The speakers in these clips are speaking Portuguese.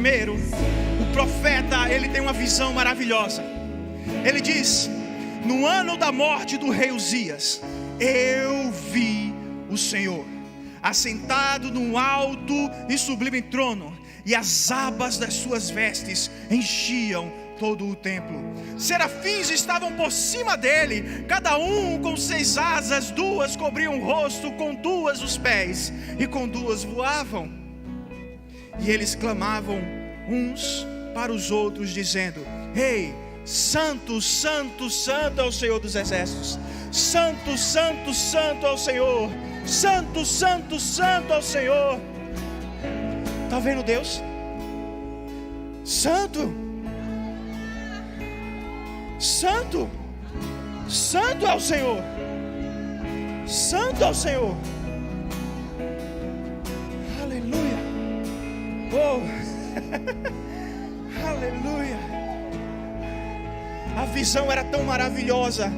primeiro, o profeta, ele tem uma visão maravilhosa. Ele diz: no ano da morte do rei Uzias, eu vi o Senhor assentado num alto e sublime trono, e as abas das suas vestes enchiam todo o templo. Serafins estavam por cima dele, cada um com 6 asas, 2 cobriam o rosto, com 2 os pés, e com 2 voavam. E eles clamavam uns para os outros, dizendo: Ei, santo, santo, santo é o Senhor dos exércitos. Santo, santo, santo é o Senhor. Santo, santo, santo é o Senhor. Está vendo Deus? Santo, santo, santo é o Senhor. Santo é o Senhor. Aleluia. Oh. Aleluia. A visão era tão maravilhosa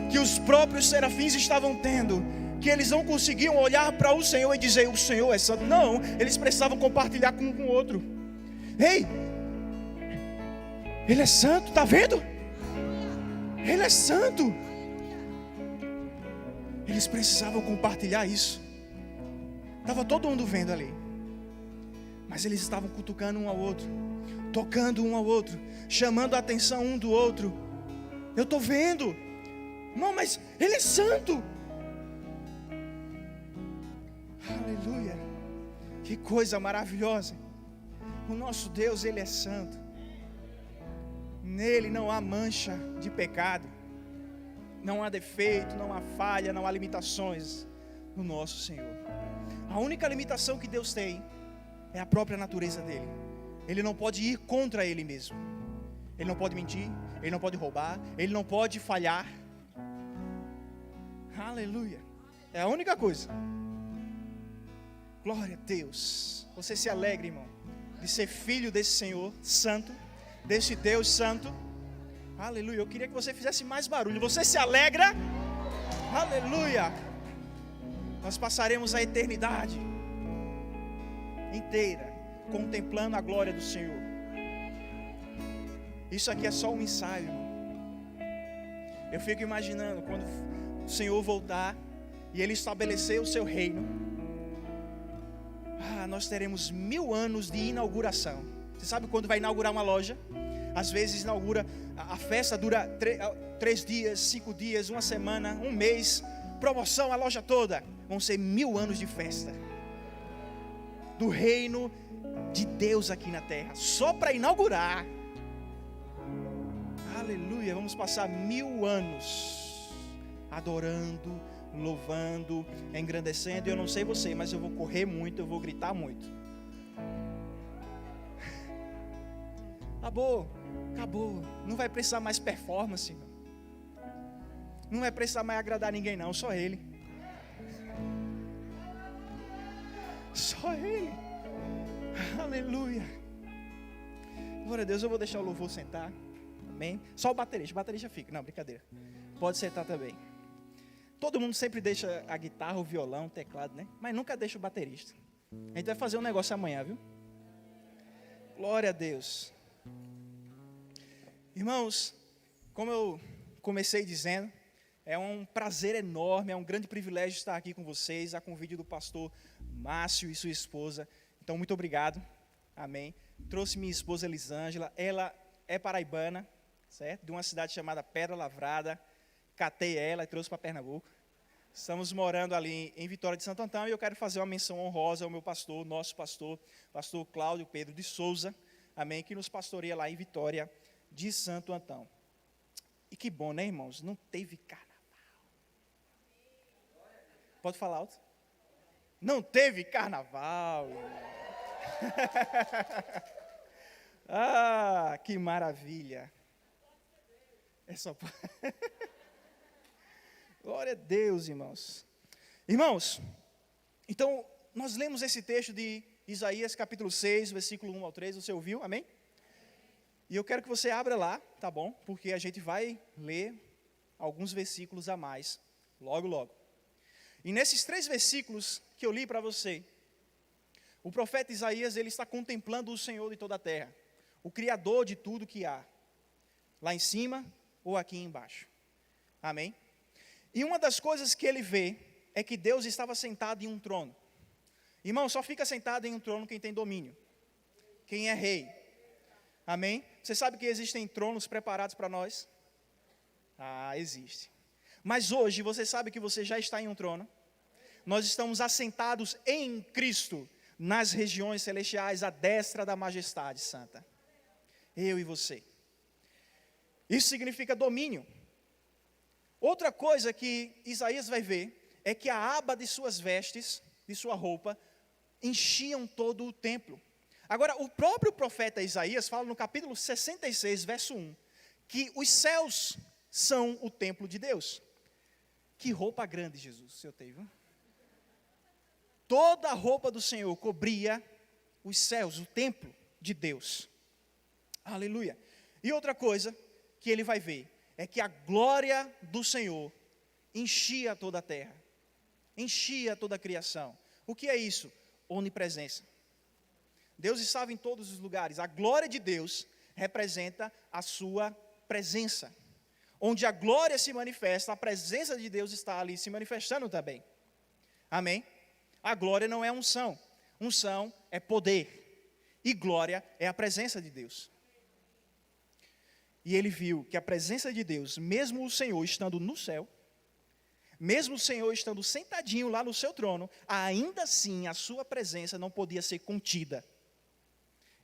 que os próprios serafins estavam tendo, que eles não conseguiam olhar para o Senhor e dizer: o Senhor é santo. Não, eles precisavam compartilhar com o outro. Ei, Ele é santo, está vendo? Ele é santo. Eles precisavam compartilhar isso. Estava todo mundo vendo ali, mas eles estavam cutucando um ao outro, tocando um ao outro, chamando a atenção um do outro. Eu estou vendo. Não, mas Ele é santo. Aleluia. Que coisa maravilhosa. O nosso Deus, Ele é santo. Nele não há mancha de pecado, não há defeito, não há falha, não há limitações no nosso Senhor. A única limitação que Deus tem é a própria natureza dele. Ele não pode ir contra Ele mesmo. Ele não pode mentir, Ele não pode roubar, Ele não pode falhar. Aleluia. É a única coisa. Glória a Deus. Você se alegra, irmão, de ser filho desse Senhor santo, desse Deus santo. Aleluia. Eu queria que você fizesse mais barulho. Você se alegra? Aleluia. Nós passaremos a eternidade inteira contemplando a glória do Senhor. Isso aqui é só um ensaio, irmão. Eu fico imaginando quando o Senhor voltar e Ele estabelecer o seu reino. Nós teremos 1000 anos de inauguração. Você sabe quando vai inaugurar uma loja? Às vezes inaugura, a festa dura 3 dias, 5 dias, 1 semana, 1 mês. Promoção, a loja toda. Vão ser 1000 anos de festa do reino de Deus aqui na terra, só para inaugurar. Aleluia. Vamos passar 1000 anos adorando, louvando, engrandecendo. Eu não sei você, mas eu vou correr muito, eu vou gritar muito. Acabou. Não vai precisar mais performance, irmão. Não vai precisar mais agradar ninguém não, só Ele. Só Ele. Aleluia. Glória a Deus. Eu vou deixar o louvor sentar. Amém. Só o baterista fica. Não, brincadeira. Pode sentar também. Todo mundo sempre deixa a guitarra, o violão, o teclado, né? Mas nunca deixa o baterista. A gente vai fazer um negócio amanhã, viu? Glória a Deus. Irmãos, como eu comecei dizendo, é um prazer enorme, é um grande privilégio estar aqui com vocês, a convite do pastor Márcio e sua esposa. Então, muito obrigado. Amém. Trouxe minha esposa Elisângela, ela é paraibana, certo? De uma cidade chamada Pedra Lavrada. Catei ela e trouxe para Pernambuco. Estamos morando ali em Vitória de Santo Antão e eu quero fazer uma menção honrosa ao meu pastor, nosso pastor, pastor Cláudio Pedro de Souza, amém, que nos pastoreia lá em Vitória de Santo Antão. E que bom, né, irmãos? Não teve carnaval. Pode falar alto? Não teve carnaval. Que maravilha. É só... Glória a Deus, irmãos. Irmãos, então, nós lemos esse texto de Isaías capítulo 6, versículo 1 ao 3, você ouviu? Amém? E eu quero que você abra lá, tá bom? Porque a gente vai ler alguns versículos a mais, logo, logo. E nesses 3 versículos que eu li para você, O profeta Isaías, ele está contemplando o Senhor de toda a terra, o Criador de tudo que há, lá em cima ou aqui embaixo. Amém? E uma das coisas que ele vê é que Deus estava sentado em um trono. Irmão, só fica sentado em um trono quem tem domínio, quem é rei. Amém? Você sabe que existem tronos preparados para nós? Existe. Mas hoje você sabe que você já está em um trono? Nós estamos assentados em Cristo, nas regiões celestiais, à destra da majestade santa. Eu e você. Isso significa domínio. Outra coisa que Isaías vai ver é que a aba de suas vestes, de sua roupa, enchiam todo o templo. Agora, o próprio profeta Isaías fala no capítulo 66, verso 1, que os céus são o templo de Deus. Que roupa grande, Jesus, o Senhor teve, viu? Toda a roupa do Senhor cobria os céus, o templo de Deus. Aleluia. E outra coisa que ele vai ver é que a glória do Senhor enchia toda a terra, enchia toda a criação. O que é isso? Onipresença. Deus estava em todos os lugares. A glória de Deus representa a sua presença. Onde a glória se manifesta, a presença de Deus está ali se manifestando também. Amém? A glória não é unção. Unção é poder. E glória é a presença de Deus. E ele viu que a presença de Deus, mesmo o Senhor estando no céu, mesmo o Senhor estando sentadinho lá no seu trono, ainda assim a sua presença não podia ser contida.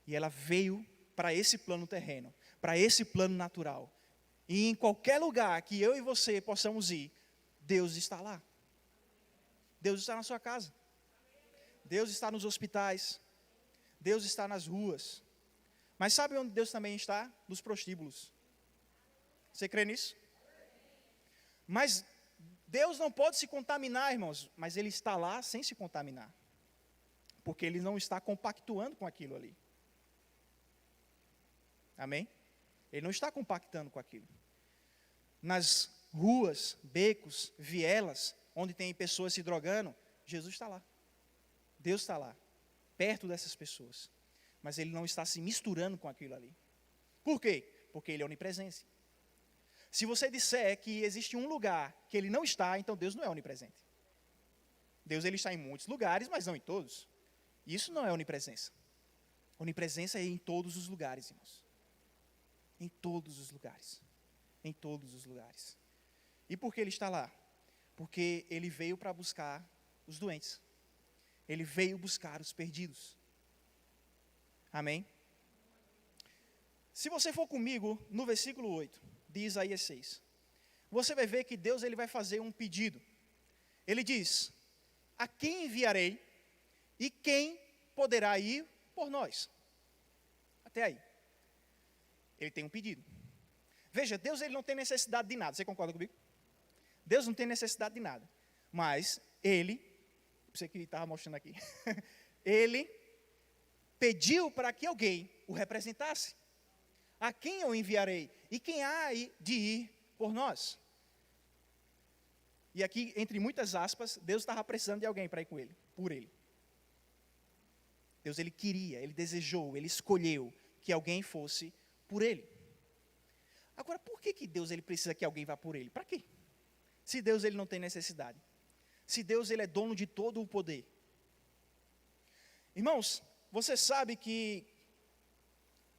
E ela veio para esse plano terreno, para esse plano natural. E em qualquer lugar que eu e você possamos ir, Deus está lá. Deus está na sua casa. Deus está nos hospitais. Deus está nas ruas. Mas sabe onde Deus também está? Nos prostíbulos. Você crê nisso? Mas Deus não pode se contaminar, irmãos. Mas Ele está lá sem se contaminar. Porque Ele não está compactuando com aquilo ali. Amém? Ele não está compactando com aquilo. Nas ruas, becos, vielas, onde tem pessoas se drogando, Jesus está lá. Deus está lá, perto dessas pessoas. Mas Ele não está se misturando com aquilo ali. Por quê? Porque Ele é onipresente. Se você disser que existe um lugar que Ele não está, então Deus não é onipresente. Deus ele está em muitos lugares, mas não em todos. Isso não é onipresença. Onipresença é em todos os lugares, irmãos. Em todos os lugares. Em todos os lugares. E por que Ele está lá? Porque Ele veio para buscar os doentes. Ele veio buscar os perdidos. Amém? Se você for comigo no versículo 8 de Isaías 6, você vai ver que Deus ele vai fazer um pedido. Ele diz: a quem enviarei e quem poderá ir por nós? Até aí. Ele tem um pedido. Veja, Deus ele não tem necessidade de nada. Você concorda comigo? Deus não tem necessidade de nada. Mas Ele, você que estava mostrando aqui, Ele pediu para que alguém o representasse. A quem eu enviarei? E quem há de ir por nós? E aqui, entre muitas aspas, Deus estava precisando de alguém para ir com Ele, por Ele. Deus ele queria, Ele desejou, Ele escolheu que alguém fosse por Ele. Agora, por que Deus ele precisa que alguém vá por Ele? Para quê? Se Deus ele não tem necessidade. Se Deus ele é dono de todo o poder. Irmãos, você sabe que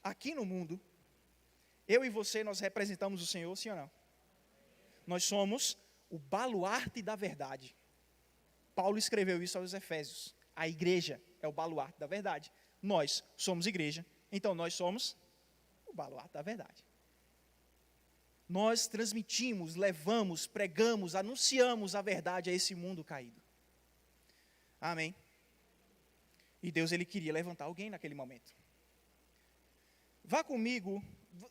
aqui no mundo, eu e você, nós representamos o Senhor, sim ou não? Nós somos o baluarte da verdade. Paulo escreveu isso aos Efésios. A igreja é o baluarte da verdade. Nós somos igreja, então nós somos o baluarte da verdade. Nós transmitimos, levamos, pregamos, anunciamos a verdade a esse mundo caído. Amém? E Deus ele queria levantar alguém naquele momento. Vá comigo,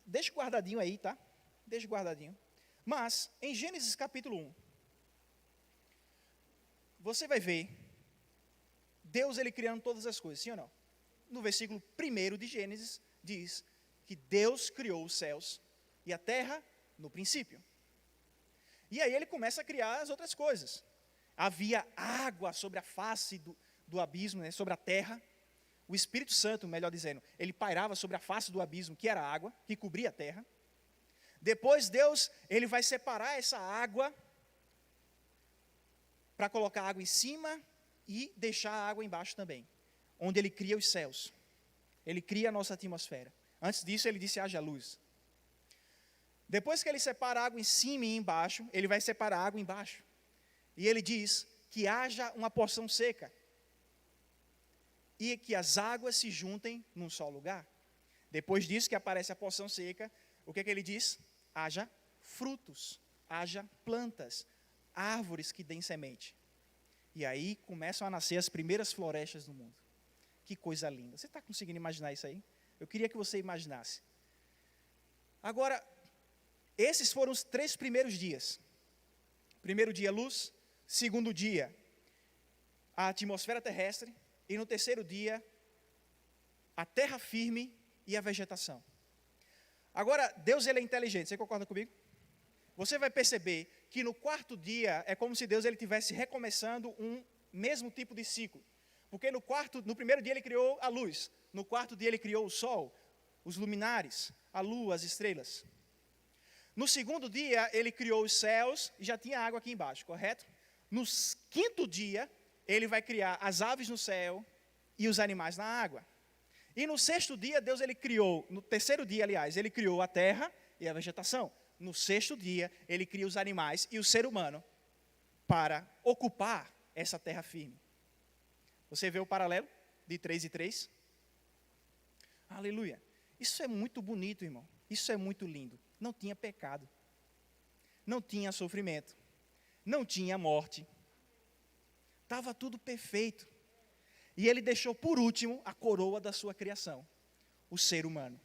deixa guardadinho aí, tá? Deixa guardadinho. Mas, em Gênesis capítulo 1, você vai ver Deus ele criando todas as coisas, sim ou não? No versículo 1 de Gênesis, diz que Deus criou os céus e a terra no princípio. E aí ele começa a criar as outras coisas. Havia água sobre a face do abismo, né, sobre a terra. o Espírito Santo, melhor dizendo, ele pairava sobre a face do abismo, que era a água, que cobria a terra. Depois Deus, ele vai separar essa água para colocar a água em cima e deixar a água embaixo também, onde ele cria os céus. Ele cria a nossa atmosfera. Antes disso, ele disse: haja luz. Depois que ele separa a água em cima e embaixo, ele vai separar a água embaixo. E ele diz que haja uma porção seca e que as águas se juntem num só lugar. Depois disso que aparece a porção seca, o que é que ele diz? Haja frutos, haja plantas, árvores que deem semente. E aí começam a nascer as primeiras florestas do mundo. Que coisa linda. Você está conseguindo imaginar isso aí? Eu queria que você imaginasse. Agora, esses foram os 3 primeiros dias. Primeiro dia, luz. Segundo dia, a atmosfera terrestre. E no terceiro dia, a terra firme e a vegetação. Agora, Deus, ele é inteligente. Você concorda comigo? Você vai perceber que no 4º dia é como se Deus ele estivesse recomeçando um mesmo tipo de ciclo. Porque no primeiro dia ele criou a luz. No 4º dia ele criou o sol, os luminares, a lua, as estrelas. No 2º dia ele criou os céus e já tinha água aqui embaixo, correto? No 5º dia ele vai criar as aves no céu e os animais na água. E no 6º dia Deus ele criou, no 3º dia aliás, ele criou a terra e a vegetação. No 6º dia ele cria os animais e o ser humano para ocupar essa terra firme. Você vê o paralelo de 3 e 3? Aleluia. Isso é muito bonito, irmão. Isso é muito lindo. Não tinha pecado. Não tinha sofrimento. Não tinha morte. Estava tudo perfeito. E ele deixou por último a coroa da sua criação, o ser humano.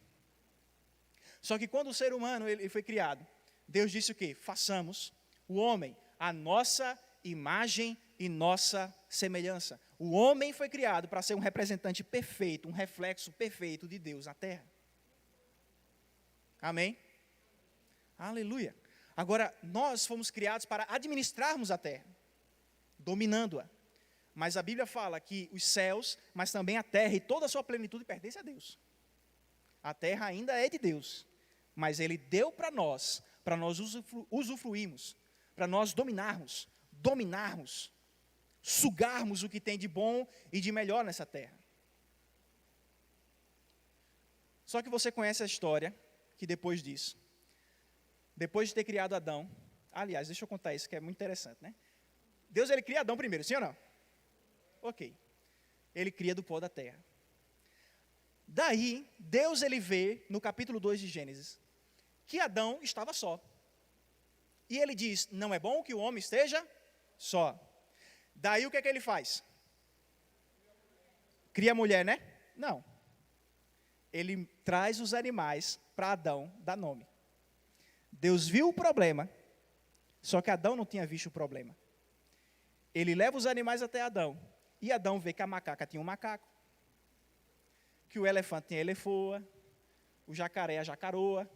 Só que quando o ser humano ele foi criado, Deus disse o quê? Façamos o homem a nossa imagem e nossa semelhança. O homem foi criado para ser um representante perfeito, um reflexo perfeito de Deus na terra. Amém? Aleluia. Agora, nós fomos criados para administrarmos a terra, dominando-a. Mas a Bíblia fala que os céus, mas também a terra e toda a sua plenitude pertence a Deus. A terra ainda é de Deus, mas Ele deu para nós usufruirmos, para nós dominarmos, sugarmos o que tem de bom e de melhor nessa terra. Só que você conhece a história que depois disso, depois de ter criado Adão, aliás, deixa eu contar isso que é muito interessante, né? Deus ele cria Adão primeiro, sim ou não? Ok. Ele cria do pó da terra. Daí, Deus ele vê, no capítulo 2 de Gênesis, que Adão estava só. E ele diz, não é bom que o homem esteja só. Daí o que é que ele faz? Cria a mulher, né? Não. Ele traz os animais para Adão dar nome. Deus viu o problema, só que Adão não tinha visto o problema. Ele leva os animais até Adão. E Adão vê que a macaca tinha um macaco, que o elefante tinha elefoa, o jacaré a jacaroa.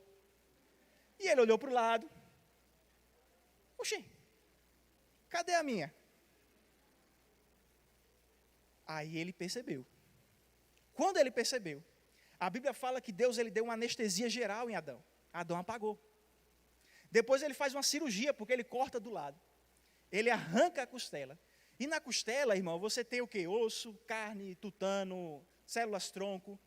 E ele olhou para o lado. Oxê, cadê a minha? Aí ele percebeu. Quando ele percebeu, a Bíblia fala que Deus ele deu uma anestesia geral em Adão. Adão apagou. Depois ele faz uma cirurgia, porque ele corta do lado. Ele arranca a costela. E na costela, irmão, você tem o quê? Osso, carne, tutano, células tronco.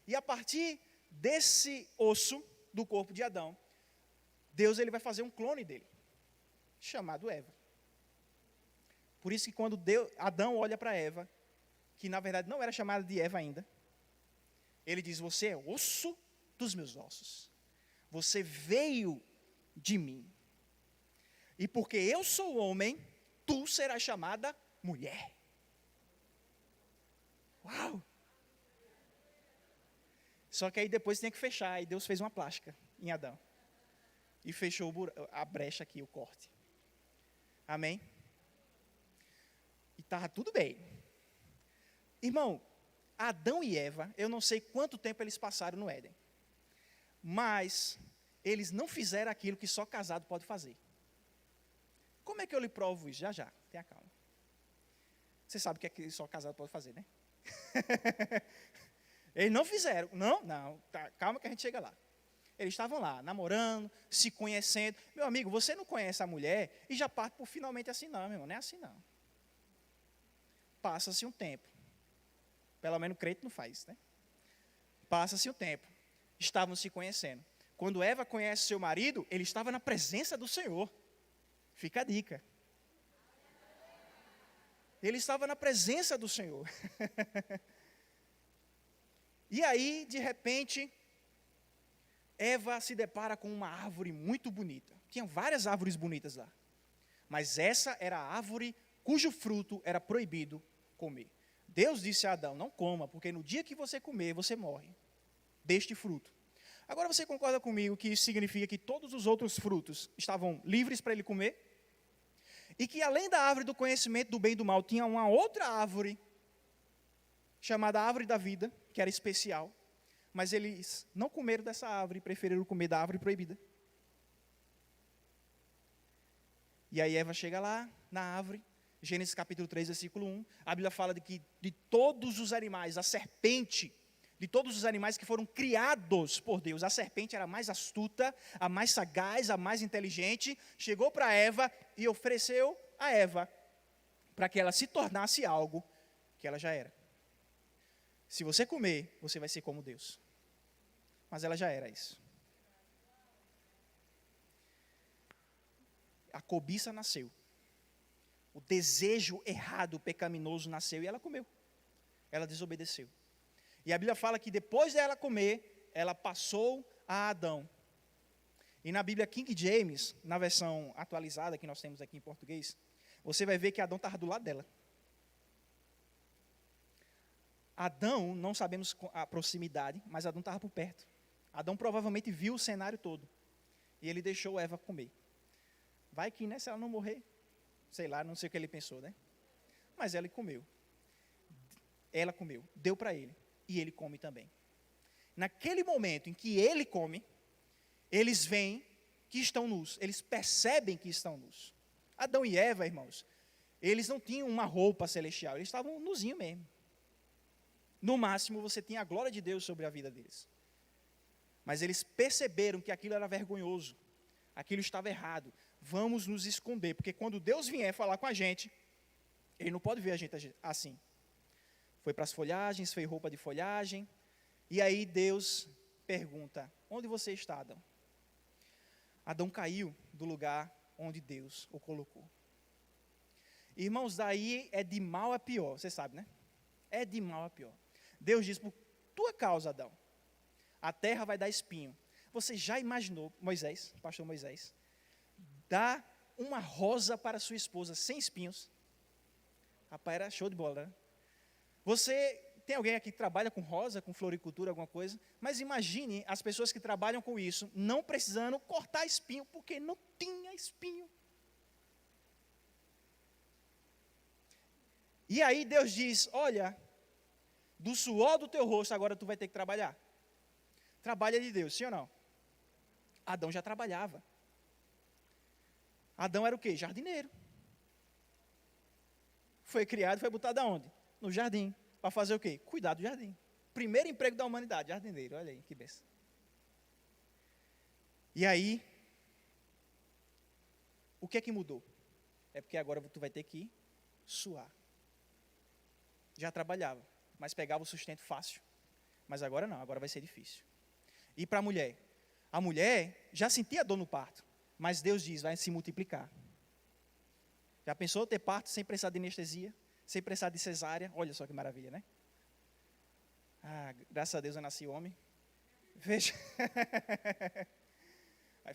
E a partir desse osso do corpo de Adão, Deus ele vai fazer um clone dele, chamado Eva. Por isso que quando Adão olha para Eva, que na verdade não era chamada de Eva ainda, ele diz, você é osso dos meus ossos. Você veio de mim. E porque eu sou homem, tu serás chamada mulher. Uau! Só que aí depois tinha que fechar, e Deus fez uma plástica em Adão. E fechou a brecha aqui, o corte. Amém? E estava tudo bem. Irmão, Adão e Eva, eu não sei quanto tempo eles passaram no Éden. Mas eles não fizeram aquilo que só casado pode fazer. Como é que eu lhe provo isso? Já, tenha calma. Você sabe o que é que só casado pode fazer, né? Eles não fizeram. Não, tá, calma que a gente chega lá. Eles estavam lá, namorando, se conhecendo. Meu amigo, você não conhece a mulher e já parte por finalmente assim, não, meu irmão, não é assim não. Passa-se um tempo. Pelo menos crente não faz, né? Passa-se um tempo. Estavam se conhecendo. Quando Eva conhece seu marido, ele estava na presença do Senhor. Fica a dica. Ele estava na presença do Senhor. E aí, de repente, Eva se depara com uma árvore muito bonita. Tinha várias árvores bonitas lá. Mas essa era a árvore cujo fruto era proibido comer. Deus disse a Adão, não coma, porque no dia que você comer, você morre deste fruto. Agora você concorda comigo que isso significa que todos os outros frutos estavam livres para ele comer? E que além da árvore do conhecimento do bem e do mal, tinha uma outra árvore, chamada árvore da vida, que era especial. Mas eles não comeram dessa árvore e preferiram comer da árvore proibida. E aí Eva chega lá, na árvore, Gênesis capítulo 3, versículo 1, a Bíblia fala de que de todos os animais, a serpente, de todos os animais que foram criados por Deus, a serpente era a mais astuta, a mais sagaz, a mais inteligente, chegou para Eva e ofereceu a Eva para que ela se tornasse algo que ela já era. Se você comer, você vai ser como Deus. Mas ela já era isso. A cobiça nasceu. O desejo errado, pecaminoso nasceu e ela comeu. Ela desobedeceu. E a Bíblia fala que depois dela comer, ela passou a Adão. E na Bíblia King James, na versão atualizada que nós temos aqui em português, você vai ver que Adão estava do lado dela. Adão, não sabemos a proximidade, mas Adão estava por perto. Adão provavelmente viu o cenário todo. E ele deixou Eva comer. Vai que, né, se ela não morrer, sei lá, não sei o que ele pensou, né? Mas ela comeu. Ela comeu, deu para ele. E ele come também. Naquele momento em que ele come, eles veem que estão nus. Eles percebem que estão nus. Adão e Eva, irmãos, eles não tinham uma roupa celestial. Eles estavam nuzinhos mesmo. No máximo, você tinha a glória de Deus sobre a vida deles. Mas eles perceberam que aquilo era vergonhoso. Aquilo estava errado. Vamos nos esconder, porque quando Deus vier falar com a gente, Ele não pode ver a gente assim. Foi para as folhagens, fez roupa de folhagem. E aí Deus pergunta, onde você está, Adão? Adão caiu do lugar onde Deus o colocou. Irmãos, daí é de mal a pior, você sabe, né? É de mal a pior. Deus diz, por tua causa, Adão, a terra vai dar espinho. Você já imaginou, Moisés, pastor Moisés, dar uma rosa para sua esposa sem espinhos? Rapaz, era show de bola, né? Você, tem alguém aqui que trabalha com rosa, com floricultura, alguma coisa? Mas imagine as pessoas que trabalham com isso, não precisando cortar espinho, porque não tinha espinho. E aí Deus diz, olha, do suor do teu rosto agora tu vai ter que trabalhar. Trabalha de Deus, sim ou não? Adão já trabalhava. Adão era o quê? Jardineiro. Foi criado, foi botado aonde? No jardim. Para fazer o quê? Cuidar do jardim. Primeiro emprego da humanidade, jardineiro. Olha aí, que benção. E aí, o que é que mudou? É porque agora tu vai ter que suar. Já trabalhava, mas pegava o sustento fácil. Mas agora não, agora vai ser difícil. E para a mulher já sentia dor no parto, mas Deus diz, vai se multiplicar. Já pensou ter parto sem precisar de anestesia, sem precisar de cesárea? Olha só que maravilha, né? Ah, graças a Deus eu nasci homem. Veja.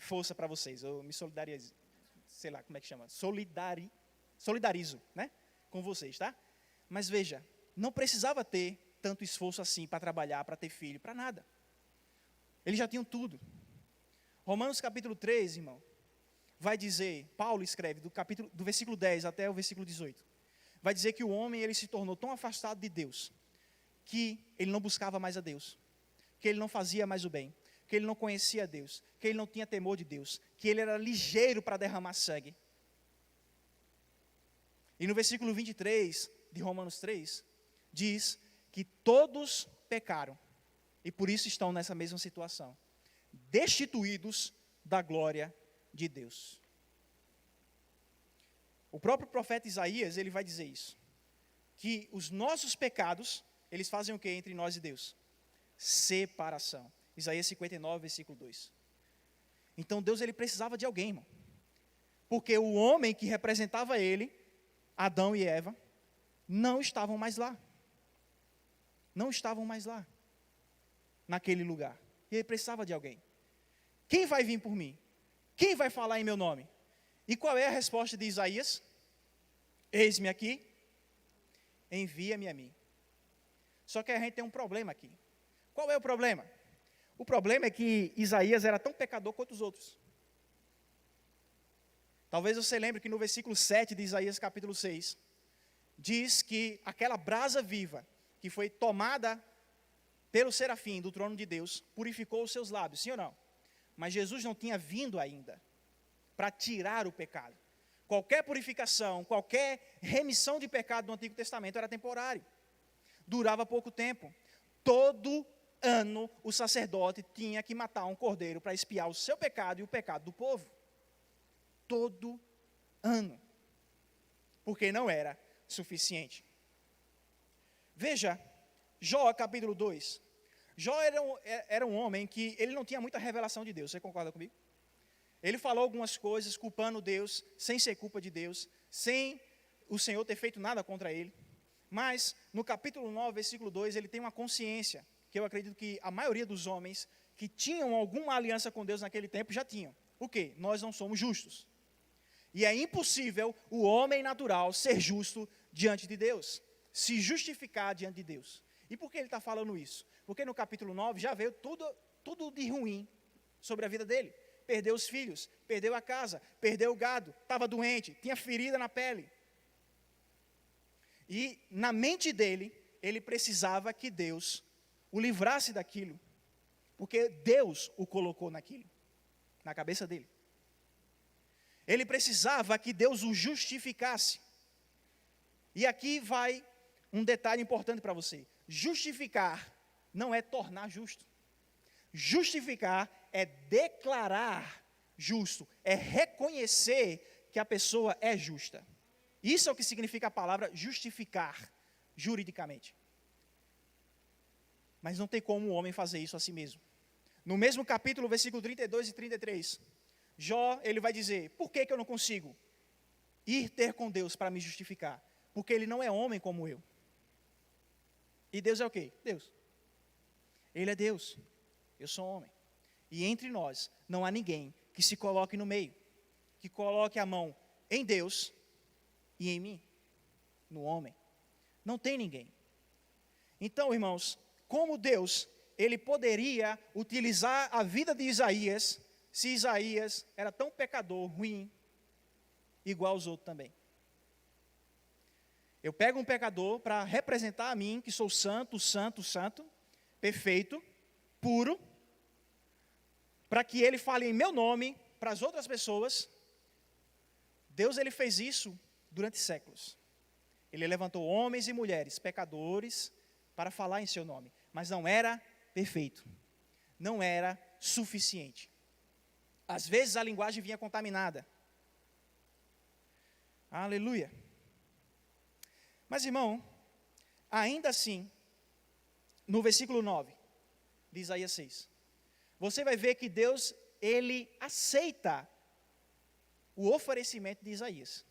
Força para vocês, eu me solidarizo, sei lá como é que chama, solidarizo, né? Com vocês, tá? Mas veja, não precisava ter tanto esforço assim para trabalhar, para ter filho, para nada. Eles já tinham tudo. Romanos capítulo 3, irmão, vai dizer, Paulo escreve do versículo 10 até o versículo 18, vai dizer que o homem ele se tornou tão afastado de Deus, que ele não buscava mais a Deus, que ele não fazia mais o bem, que ele não conhecia Deus, que ele não tinha temor de Deus, que ele era ligeiro para derramar sangue. E no versículo 23 de Romanos 3, diz todos pecaram e por isso estão nessa mesma situação, destituídos da glória de Deus. O próprio profeta Isaías, ele vai dizer isso, que os nossos pecados, eles fazem o que entre nós e Deus? Separação. Isaías 59, versículo 2. Então Deus, ele precisava de alguém, irmão, porque o homem que representava ele, Adão e Eva, não estavam mais lá. Não estavam mais lá, naquele lugar. E ele precisava de alguém. Quem vai vir por mim? Quem vai falar em meu nome? E qual é a resposta de Isaías? Eis-me aqui, envia-me a mim. Só que a gente tem um problema aqui. Qual é o problema? O problema é que Isaías era tão pecador quanto os outros. Talvez você lembre que no versículo 7 de Isaías capítulo 6, diz que aquela brasa viva, que foi tomada pelo serafim do trono de Deus, purificou os seus lábios, sim ou não? Mas Jesus não tinha vindo ainda para tirar o pecado. Qualquer purificação, qualquer remissão de pecado do Antigo Testamento era temporário. Durava pouco tempo. Todo ano o sacerdote tinha que matar um cordeiro para expiar o seu pecado e o pecado do povo. Todo ano. Porque não era suficiente. Veja, Jó capítulo 2. Jó era um homem que ele não tinha muita revelação de Deus. Você concorda comigo? Ele falou algumas coisas culpando Deus, sem ser culpa de Deus, sem o Senhor ter feito nada contra ele. Mas no capítulo 9, versículo 2, ele tem uma consciência, que eu acredito que a maioria dos homens que tinham alguma aliança com Deus naquele tempo já tinham. O quê? Nós não somos justos. E é impossível o homem natural ser justo diante de Deus, se justificar diante de Deus. E por que ele está falando isso? Porque no capítulo 9 já veio tudo de ruim sobre a vida dele. Perdeu os filhos, perdeu a casa, perdeu o gado, estava doente, tinha ferida na pele. E na mente dele, ele precisava que Deus o livrasse daquilo, porque Deus o colocou naquilo, na cabeça dele. Ele precisava que Deus o justificasse. E aqui vai um detalhe importante para você. Justificar não é tornar justo. Justificar é declarar justo, é reconhecer que a pessoa é justa. Isso é o que significa a palavra justificar, juridicamente. Mas não tem como o homem fazer isso a si mesmo. No mesmo capítulo, versículo 32 e 33, Jó, ele vai dizer, por que eu não consigo ir ter com Deus para me justificar? Porque ele não é homem como eu. E Deus é o quê? Deus. Ele é Deus. Eu sou homem. E entre nós não há ninguém que se coloque no meio, que coloque a mão em Deus e em mim, no homem. Não tem ninguém. Então, irmãos, como Deus, ele poderia utilizar a vida de Isaías, se Isaías era tão pecador, ruim, igual aos outros também? Eu pego um pecador para representar a mim, que sou santo, santo, santo, perfeito, puro, para que ele fale em meu nome para as outras pessoas. Deus, ele fez isso durante séculos. Ele levantou homens e mulheres, pecadores, para falar em seu nome. Mas não era perfeito. Não era suficiente. Às vezes a linguagem vinha contaminada. Aleluia. Mas, irmão, ainda assim, no versículo 9 de Isaías 6, você vai ver que Deus, ele aceita o oferecimento de Isaías.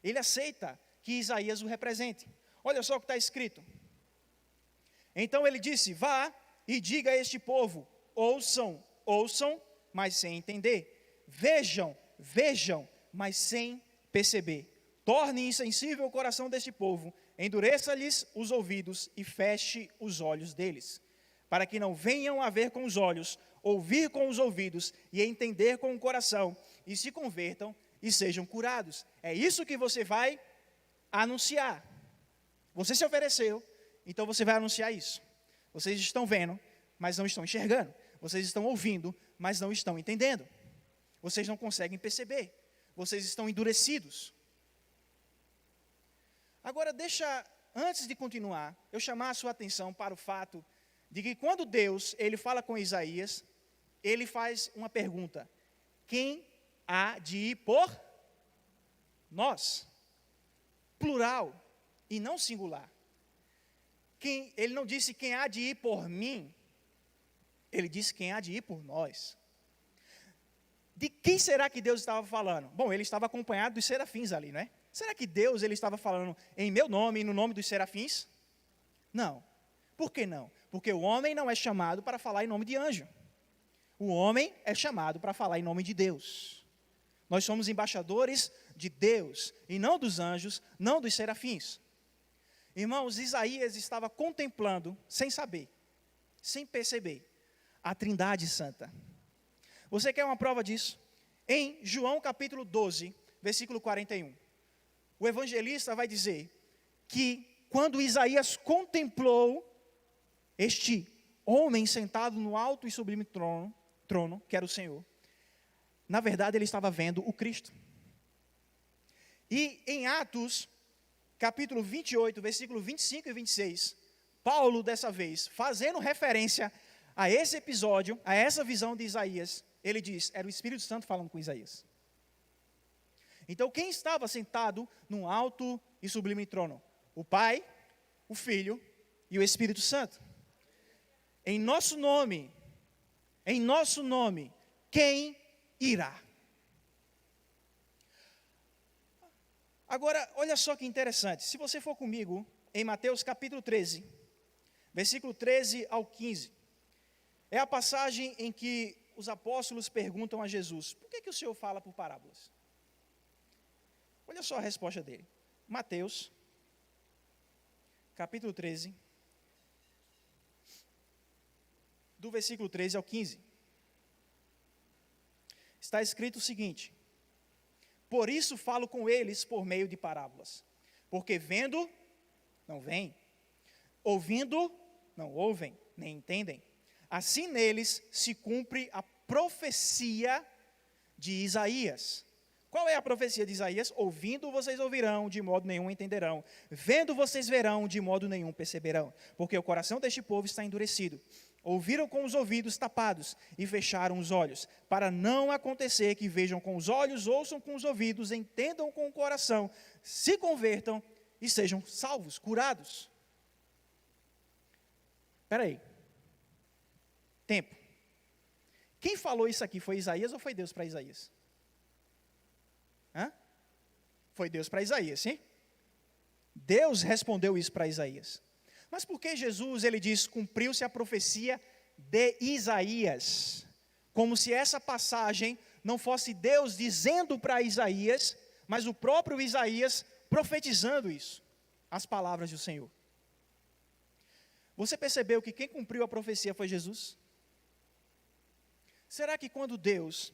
Ele aceita que Isaías o represente. Olha só o que está escrito. Então ele disse, vá e diga a este povo, ouçam, ouçam, mas sem entender. Vejam, vejam, mas sem perceber. Torne insensível o coração deste povo, endureça-lhes os ouvidos e feche os olhos deles, para que não venham a ver com os olhos, ouvir com os ouvidos e entender com o coração, e se convertam e sejam curados. É isso que você vai anunciar. Você se ofereceu, então você vai anunciar isso. Vocês estão vendo, mas não estão enxergando. Vocês estão ouvindo, mas não estão entendendo. Vocês não conseguem perceber. Vocês estão endurecidos. Agora deixa antes de continuar, eu chamar a sua atenção para o fato de que quando Deus, ele fala com Isaías, ele faz uma pergunta: quem há de ir por nós? Plural e não singular. Ele não disse quem há de ir por mim, ele disse quem há de ir por nós. De quem será que Deus estava falando? Bom, ele estava acompanhado dos serafins ali, não é? Será que Deus ele estava falando em meu nome e no nome dos serafins? Não. Por que não? Porque o homem não é chamado para falar em nome de anjo. O homem é chamado para falar em nome de Deus. Nós somos embaixadores de Deus, e não dos anjos, não dos serafins. Irmãos, Isaías estava contemplando, sem saber, sem perceber, a Trindade Santa. Você quer uma prova disso? Em João capítulo 12, versículo 41. O evangelista vai dizer que quando Isaías contemplou este homem sentado no alto e sublime trono, que era o Senhor, na verdade ele estava vendo o Cristo. E em Atos, capítulo 28, versículo 25 e 26, Paulo, dessa vez, fazendo referência a esse episódio, a essa visão de Isaías, ele diz, era o Espírito Santo falando com Isaías. Então, quem estava sentado num alto e sublime trono? O Pai, o Filho e o Espírito Santo. Em nosso nome, quem irá? Agora, olha só que interessante, se você for comigo, em Mateus capítulo 13, versículo 13 ao 15, é a passagem em que os apóstolos perguntam a Jesus, por que o Senhor fala por parábolas? Olha só a resposta dele. Mateus, capítulo 13, do versículo 13 ao 15. Está escrito o seguinte: por isso falo com eles por meio de parábolas, porque vendo, não veem, ouvindo, não ouvem, nem entendem. Assim neles se cumpre a profecia de Isaías. Qual é a profecia de Isaías? Ouvindo vocês ouvirão, de modo nenhum entenderão. Vendo vocês verão, de modo nenhum perceberão. Porque o coração deste povo está endurecido. Ouviram com os ouvidos tapados e fecharam os olhos, para não acontecer que vejam com os olhos, ouçam com os ouvidos, entendam com o coração, se convertam e sejam salvos, curados. Espera aí. Tempo. Quem falou isso aqui? Foi Isaías ou foi Deus para Isaías? Foi Deus para Isaías, sim? Deus respondeu isso para Isaías. Mas por que Jesus, ele diz, cumpriu-se a profecia de Isaías? Como se essa passagem não fosse Deus dizendo para Isaías, mas o próprio Isaías profetizando isso, as palavras do Senhor. Você percebeu que quem cumpriu a profecia foi Jesus? Será que quando Deus,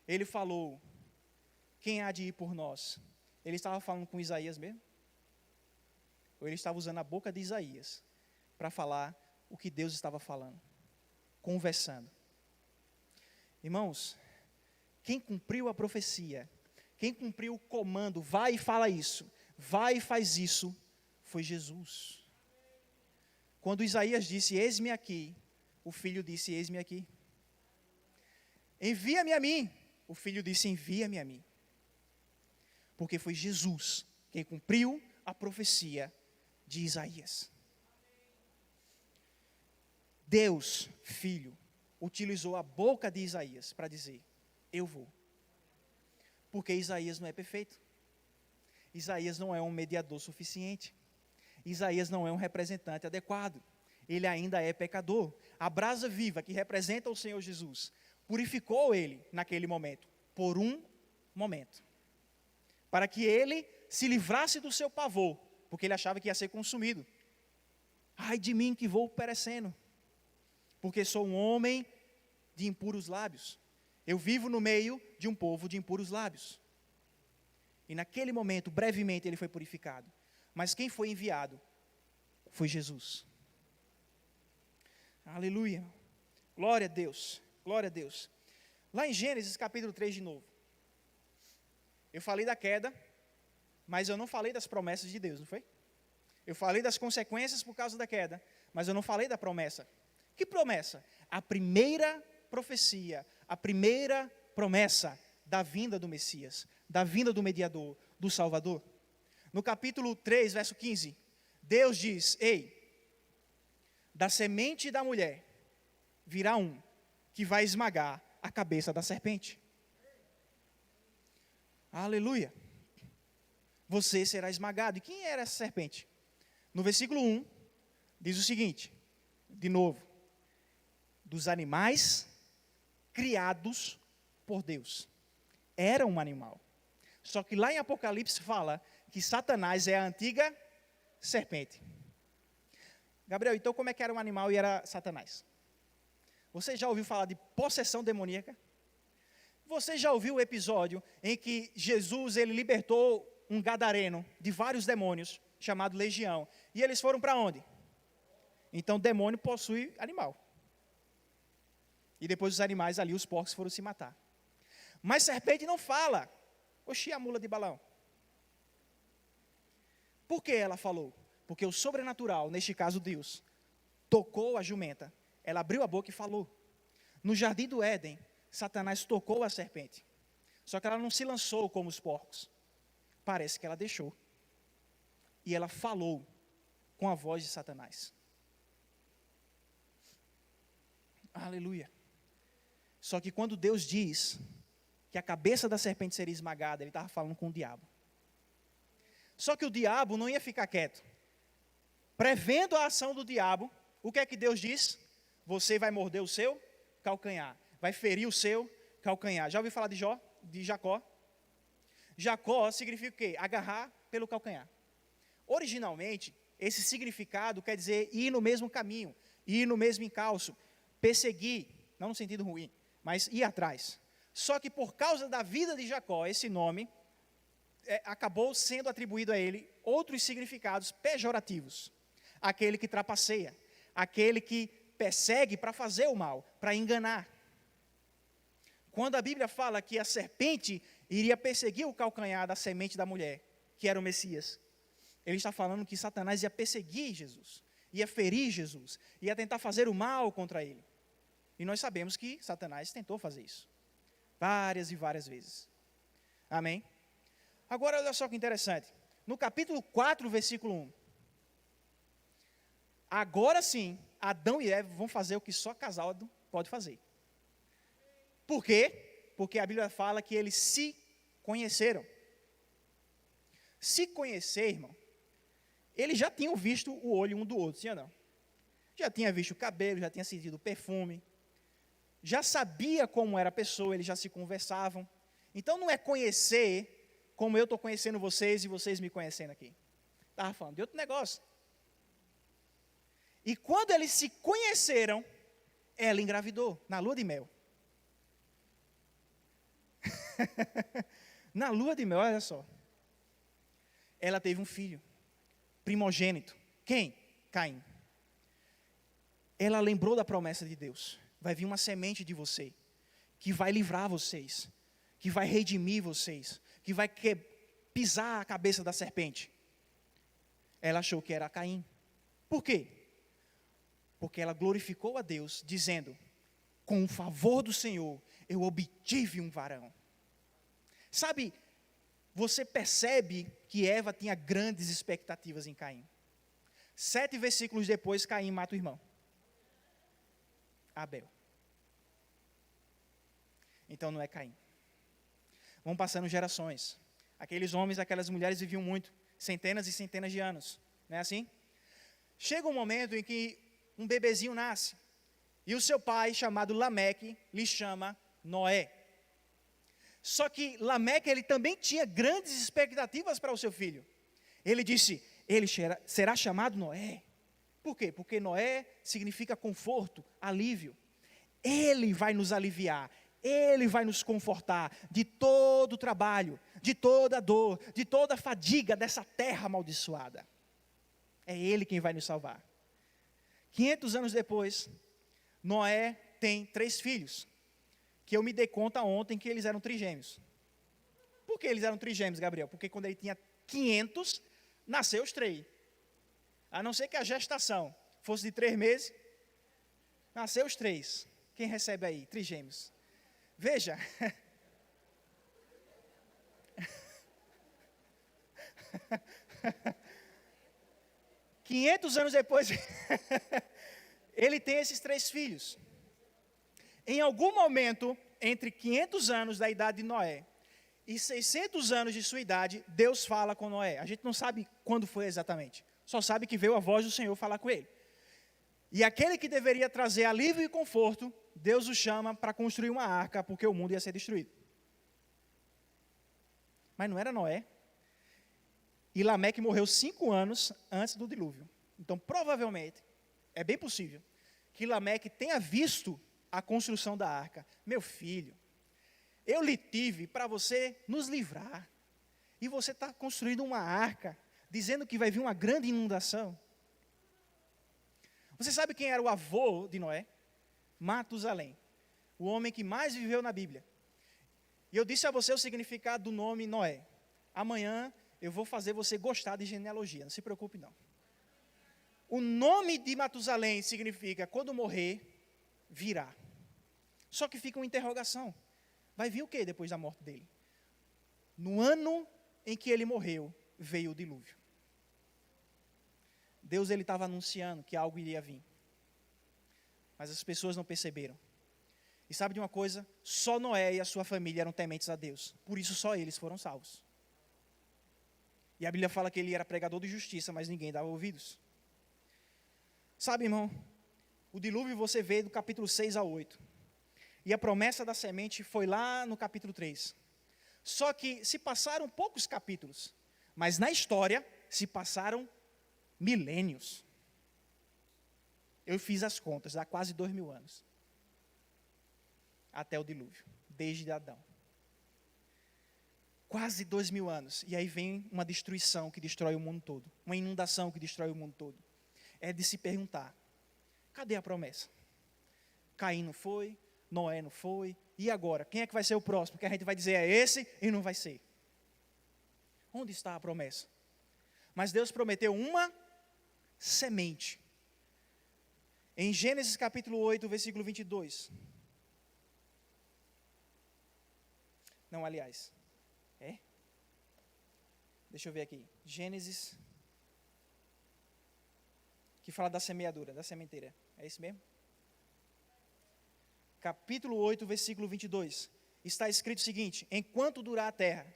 ele falou, quem há de ir por nós, ele estava falando com Isaías mesmo? Ou ele estava usando a boca de Isaías para falar o que Deus estava falando, conversando? Irmãos, quem cumpriu a profecia, quem cumpriu o comando, vai e fala isso, vai e faz isso, foi Jesus. Quando Isaías disse, eis-me aqui, o filho disse, eis-me aqui. Envia-me a mim, o filho disse, envia-me a mim. Porque foi Jesus quem cumpriu a profecia de Isaías. Deus, Filho, utilizou a boca de Isaías para dizer, eu vou. Porque Isaías não é perfeito. Isaías não é um mediador suficiente. Isaías não é um representante adequado. Ele ainda é pecador. A brasa viva que representa o Senhor Jesus purificou ele naquele momento, por um momento, para que ele se livrasse do seu pavor, porque ele achava que ia ser consumido. Ai de mim que vou perecendo, porque sou um homem de impuros lábios. Eu vivo no meio de um povo de impuros lábios. E naquele momento, brevemente, ele foi purificado. Mas quem foi enviado foi Jesus. Aleluia. Glória a Deus. Glória a Deus. Lá em Gênesis capítulo 3 de novo. Eu falei da queda, mas eu não falei das promessas de Deus, não foi? Eu falei das consequências por causa da queda, mas eu não falei da promessa. Que promessa? A primeira profecia, a primeira promessa da vinda do Messias, da vinda do mediador, do Salvador. No capítulo 3, verso 15, Deus diz: ei, da semente da mulher virá um que vai esmagar a cabeça da serpente. Aleluia. Você será esmagado. E quem era essa serpente? No versículo 1, diz o seguinte, de novo: dos animais criados por Deus. Era um animal. Só que lá em Apocalipse fala que Satanás é a antiga serpente. Gabriel, então como é que era um animal e era Satanás? Você já ouviu falar de possessão demoníaca? Você já ouviu o episódio em que Jesus ele libertou um gadareno de vários demônios, chamado Legião, e eles foram para onde? Então demônio possui animal. E depois os animais ali, os porcos, foram se matar. Mas serpente não fala. Oxi, a mula de Balaão. Por que ela falou? Porque o sobrenatural, neste caso Deus, tocou a jumenta. Ela abriu a boca e falou. No jardim do Éden, Satanás tocou a serpente. Só que ela não se lançou como os porcos. Parece que ela deixou. E ela falou com a voz de Satanás. Aleluia. Só que quando Deus diz que a cabeça da serpente seria esmagada, ele estava falando com o diabo. Só que o diabo não ia ficar quieto. Prevendo a ação do diabo, o que é que Deus diz? Você vai morder o seu calcanhar. Vai ferir o seu calcanhar. Já ouviu falar de Jacó? Jacó significa o quê? Agarrar pelo calcanhar. Originalmente, esse significado quer dizer ir no mesmo caminho, ir no mesmo encalço, perseguir, não no sentido ruim, mas ir atrás. Só que por causa da vida de Jacó, esse nome acabou sendo atribuído a ele outros significados pejorativos. Aquele que trapaceia, aquele que persegue para fazer o mal, para enganar. Quando a Bíblia fala que a serpente iria perseguir o calcanhar da semente da mulher, que era o Messias, ele está falando que Satanás ia perseguir Jesus, ia ferir Jesus, ia tentar fazer o mal contra ele. E nós sabemos que Satanás tentou fazer isso, várias e várias vezes. Amém? Agora olha só que interessante, no capítulo 4, versículo 1, agora sim, Adão e Eva vão fazer o que só casado pode fazer. Por quê? Porque a Bíblia fala que eles se conheceram. Se conhecer, irmão, eles já tinham visto o olho um do outro, sim ou não? Já tinha visto o cabelo, já tinha sentido o perfume, já sabia como era a pessoa, eles já se conversavam. Então não é conhecer como eu estou conhecendo vocês e vocês me conhecendo aqui. Estava falando de outro negócio. E quando eles se conheceram, ela engravidou, na lua de mel. Na lua de mel, olha só. Ela teve um filho, primogênito. Quem? Caim. Ela lembrou da promessa de Deus. Vai vir uma semente de você, que vai livrar vocês, que vai redimir vocês, que vai pisar a cabeça da serpente. Ela achou que era Caim. Por quê? Porque ela glorificou a Deus, dizendo: com o favor do Senhor, eu obtive um varão. Sabe, você percebe que Eva tinha grandes expectativas em Caim. 7 versículos depois, Caim mata o irmão, Abel. Então não é Caim. Vão passando gerações. Aqueles homens, aquelas mulheres viviam muito, centenas e centenas de anos. Não é assim? Chega um momento em que um bebezinho nasce, e o seu pai, chamado Lameque, lhe chama Noé. Só que Lameque, ele também tinha grandes expectativas para o seu filho. Ele disse, ele será chamado Noé. Por quê? Porque Noé significa conforto, alívio. Ele vai nos aliviar, ele vai nos confortar de todo o trabalho, de toda a dor, de toda a fadiga dessa terra amaldiçoada. É ele quem vai nos salvar. 500 anos depois, Noé tem 3 filhos, que eu me dei conta ontem que eles eram trigêmeos. Por que eles eram trigêmeos, Gabriel? Porque quando ele tinha 500, nasceu os 3. A não ser que a gestação fosse de 3 meses, nasceu os 3. Quem recebe aí? Trigêmeos. Veja. 500 anos depois, ele tem esses 3 filhos. Em algum momento, entre 500 anos da idade de Noé e 600 anos de sua idade, Deus fala com Noé. A gente não sabe quando foi exatamente. Só sabe que veio a voz do Senhor falar com ele. E aquele que deveria trazer alívio e conforto, Deus o chama para construir uma arca, porque o mundo ia ser destruído. Mas não era Noé. E Lameque morreu 5 anos antes do dilúvio. Então, provavelmente, é bem possível que Lameque tenha visto a construção da arca. Meu filho, eu lhe tive para você nos livrar. E você está construindo uma arca, dizendo que vai vir uma grande inundação. Você sabe quem era o avô de Noé? Matusalém, o homem que mais viveu na Bíblia. E eu disse a você o significado do nome Noé. Amanhã eu vou fazer você gostar de genealogia, não se preocupe não. O nome de Matusalém significa, quando morrer, virá. Só que fica uma interrogação. Vai vir o que depois da morte dele? No ano em que ele morreu, veio o dilúvio. Deus estava anunciando que algo iria vir. Mas as pessoas não perceberam. E sabe de uma coisa? Só Noé e a sua família eram tementes a Deus. Por isso só eles foram salvos. E a Bíblia fala que ele era pregador de justiça, mas ninguém dava ouvidos. Sabe, irmão, o dilúvio você vê do capítulo 6 a 8. E a promessa da semente foi lá no capítulo 3. Só que se passaram poucos capítulos, mas na história se passaram milênios. Eu fiz as contas, há quase 2000 anos. Até o dilúvio, desde Adão. Quase 2000 anos. E aí vem uma destruição que destrói o mundo todo. Uma inundação que destrói o mundo todo. É de se perguntar, cadê a promessa? Caim não foi, Noé não foi, e agora? Quem é que vai ser o próximo? Que a gente vai dizer é esse e não vai ser. Onde está a promessa? Mas Deus prometeu uma semente. Em Gênesis capítulo 8, versículo 22. Não, aliás. Deixa eu ver aqui. Gênesis, que fala da semeadura, da sementeira. É isso mesmo? Capítulo 8, versículo 22. Está escrito o seguinte: enquanto durar a terra,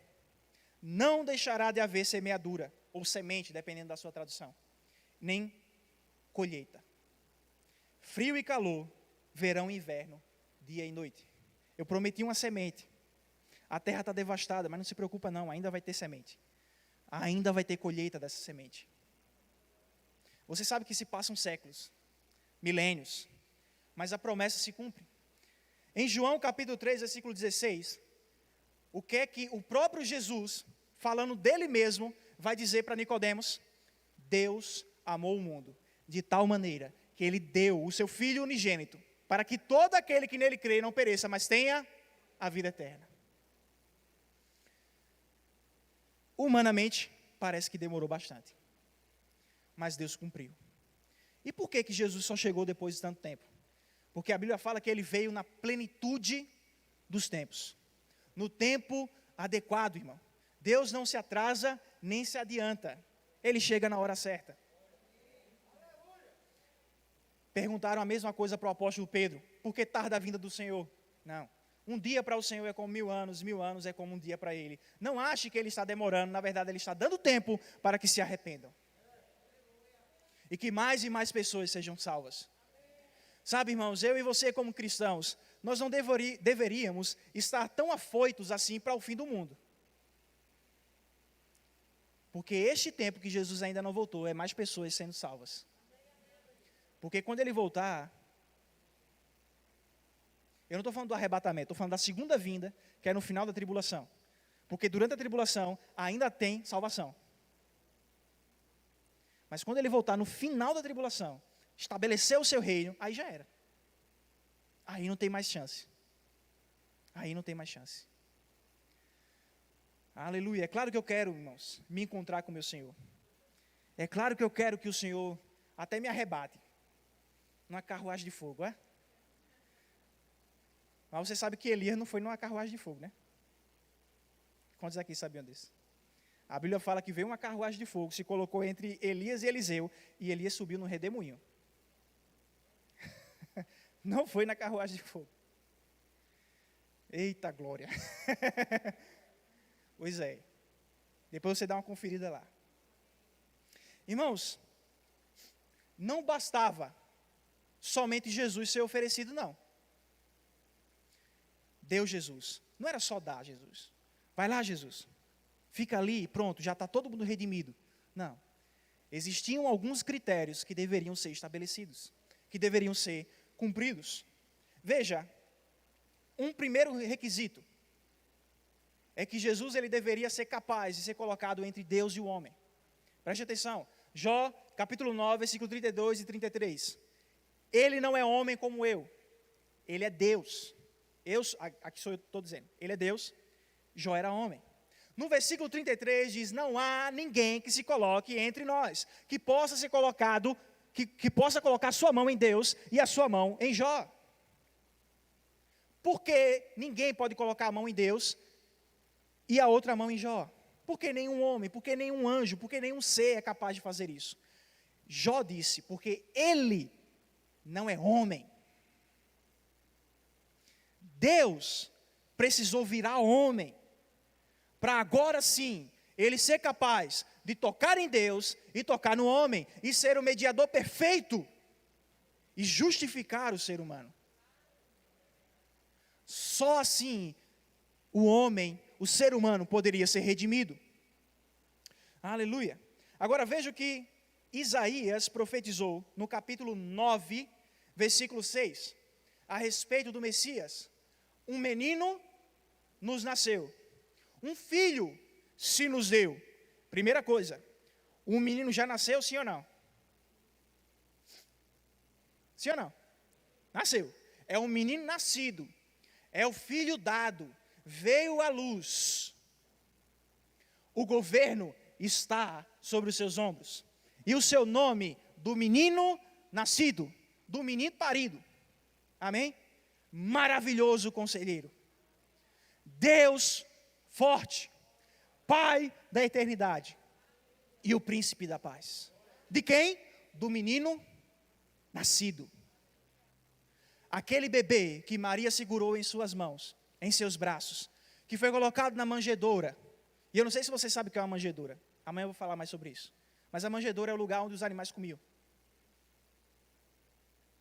não deixará de haver semeadura, ou semente, dependendo da sua tradução, nem colheita. Frio e calor, verão e inverno, dia e noite. Eu prometi uma semente. A terra está devastada, mas não se preocupa não, ainda vai ter semente. Ainda vai ter colheita dessa semente. Você sabe que se passam séculos, milênios, mas a promessa se cumpre. Em João capítulo 3, versículo 16, o que é que o próprio Jesus, falando dele mesmo, vai dizer para Nicodemos? Deus amou o mundo de tal maneira que ele deu o seu Filho unigênito, para que todo aquele que nele crê não pereça, mas tenha a vida eterna. Humanamente, parece que demorou bastante. Mas Deus cumpriu. E por que Jesus só chegou depois de tanto tempo? Porque a Bíblia fala que ele veio na plenitude dos tempos. No tempo adequado, irmão. Deus não se atrasa, nem se adianta. Ele chega na hora certa. Perguntaram a mesma coisa para o apóstolo Pedro. Por que tarda a vinda do Senhor? Não. Um dia para o Senhor é como 1000 anos é como um dia para Ele. Não ache que Ele está demorando, na verdade Ele está dando tempo para que se arrependam. E que mais e mais pessoas sejam salvas. Sabe, irmãos, eu e você como cristãos, nós não deveríamos estar tão afoitos assim para o fim do mundo. Porque este tempo que Jesus ainda não voltou, é mais pessoas sendo salvas. Porque quando Ele voltar, eu não estou falando do arrebatamento, estou falando da segunda vinda, que é no final da tribulação. Porque durante a tribulação ainda tem salvação. Mas quando Ele voltar no final da tribulação, estabelecer o seu reino, aí já era. Aí não tem mais chance. Aí não tem mais chance. Aleluia. É claro que eu quero, irmãos, me encontrar com o meu Senhor. É claro que eu quero que o Senhor até me arrebate numa carruagem de fogo, é? Mas você sabe que Elias não foi numa carruagem de fogo, né? Quantos aqui sabiam disso? A Bíblia fala que veio uma carruagem de fogo, se colocou entre Elias e Eliseu, e Elias subiu no redemoinho. Não foi na carruagem de fogo. Eita glória. Pois é. Depois você dá uma conferida lá. Irmãos, não bastava somente Jesus ser oferecido, não. Deu Jesus. Não era só dar Jesus. Vai lá, Jesus. Fica ali, pronto, já está todo mundo redimido. Não. Existiam alguns critérios que deveriam ser estabelecidos, que deveriam ser cumpridos. Veja, um primeiro requisito é que Jesus ele deveria ser capaz de ser colocado entre Deus e o homem. Preste atenção. Jó, capítulo 9, versículo 32 e 33. Ele não é homem como eu. Ele é Deus. Aqui sou eu, estou dizendo. Ele é Deus. Jó era homem. No versículo 33 diz, não há ninguém que se coloque entre nós, que possa ser colocado, que possa colocar sua mão em Deus e a sua mão em Jó. Por que ninguém pode colocar a mão em Deus e a outra mão em Jó? Porque nenhum homem, porque nenhum anjo, porque nenhum ser é capaz de fazer isso. Jó disse, porque ele não é homem. Deus precisou virar homem, para agora sim, ele ser capaz de tocar em Deus e tocar no homem, e ser o mediador perfeito, e justificar o ser humano. Só assim, o homem, o ser humano, poderia ser redimido. Aleluia. Agora veja o que Isaías profetizou no capítulo 9, versículo 6, a respeito do Messias. Um menino nos nasceu, um filho se nos deu. Primeira coisa, um menino já nasceu, sim ou não? Sim ou não? Nasceu. É um menino nascido, é o filho dado, veio à luz. O governo está sobre os seus ombros. E o seu nome do menino nascido, do menino parido. Amém? Maravilhoso conselheiro. Deus forte, Pai da eternidade e o príncipe da paz. De quem? Do menino nascido. Aquele bebê que Maria segurou em suas mãos, em seus braços, que foi colocado na manjedoura. E eu não sei se você sabe o que é uma manjedoura. Amanhã eu vou falar mais sobre isso. Mas a manjedoura é o lugar onde os animais comiam.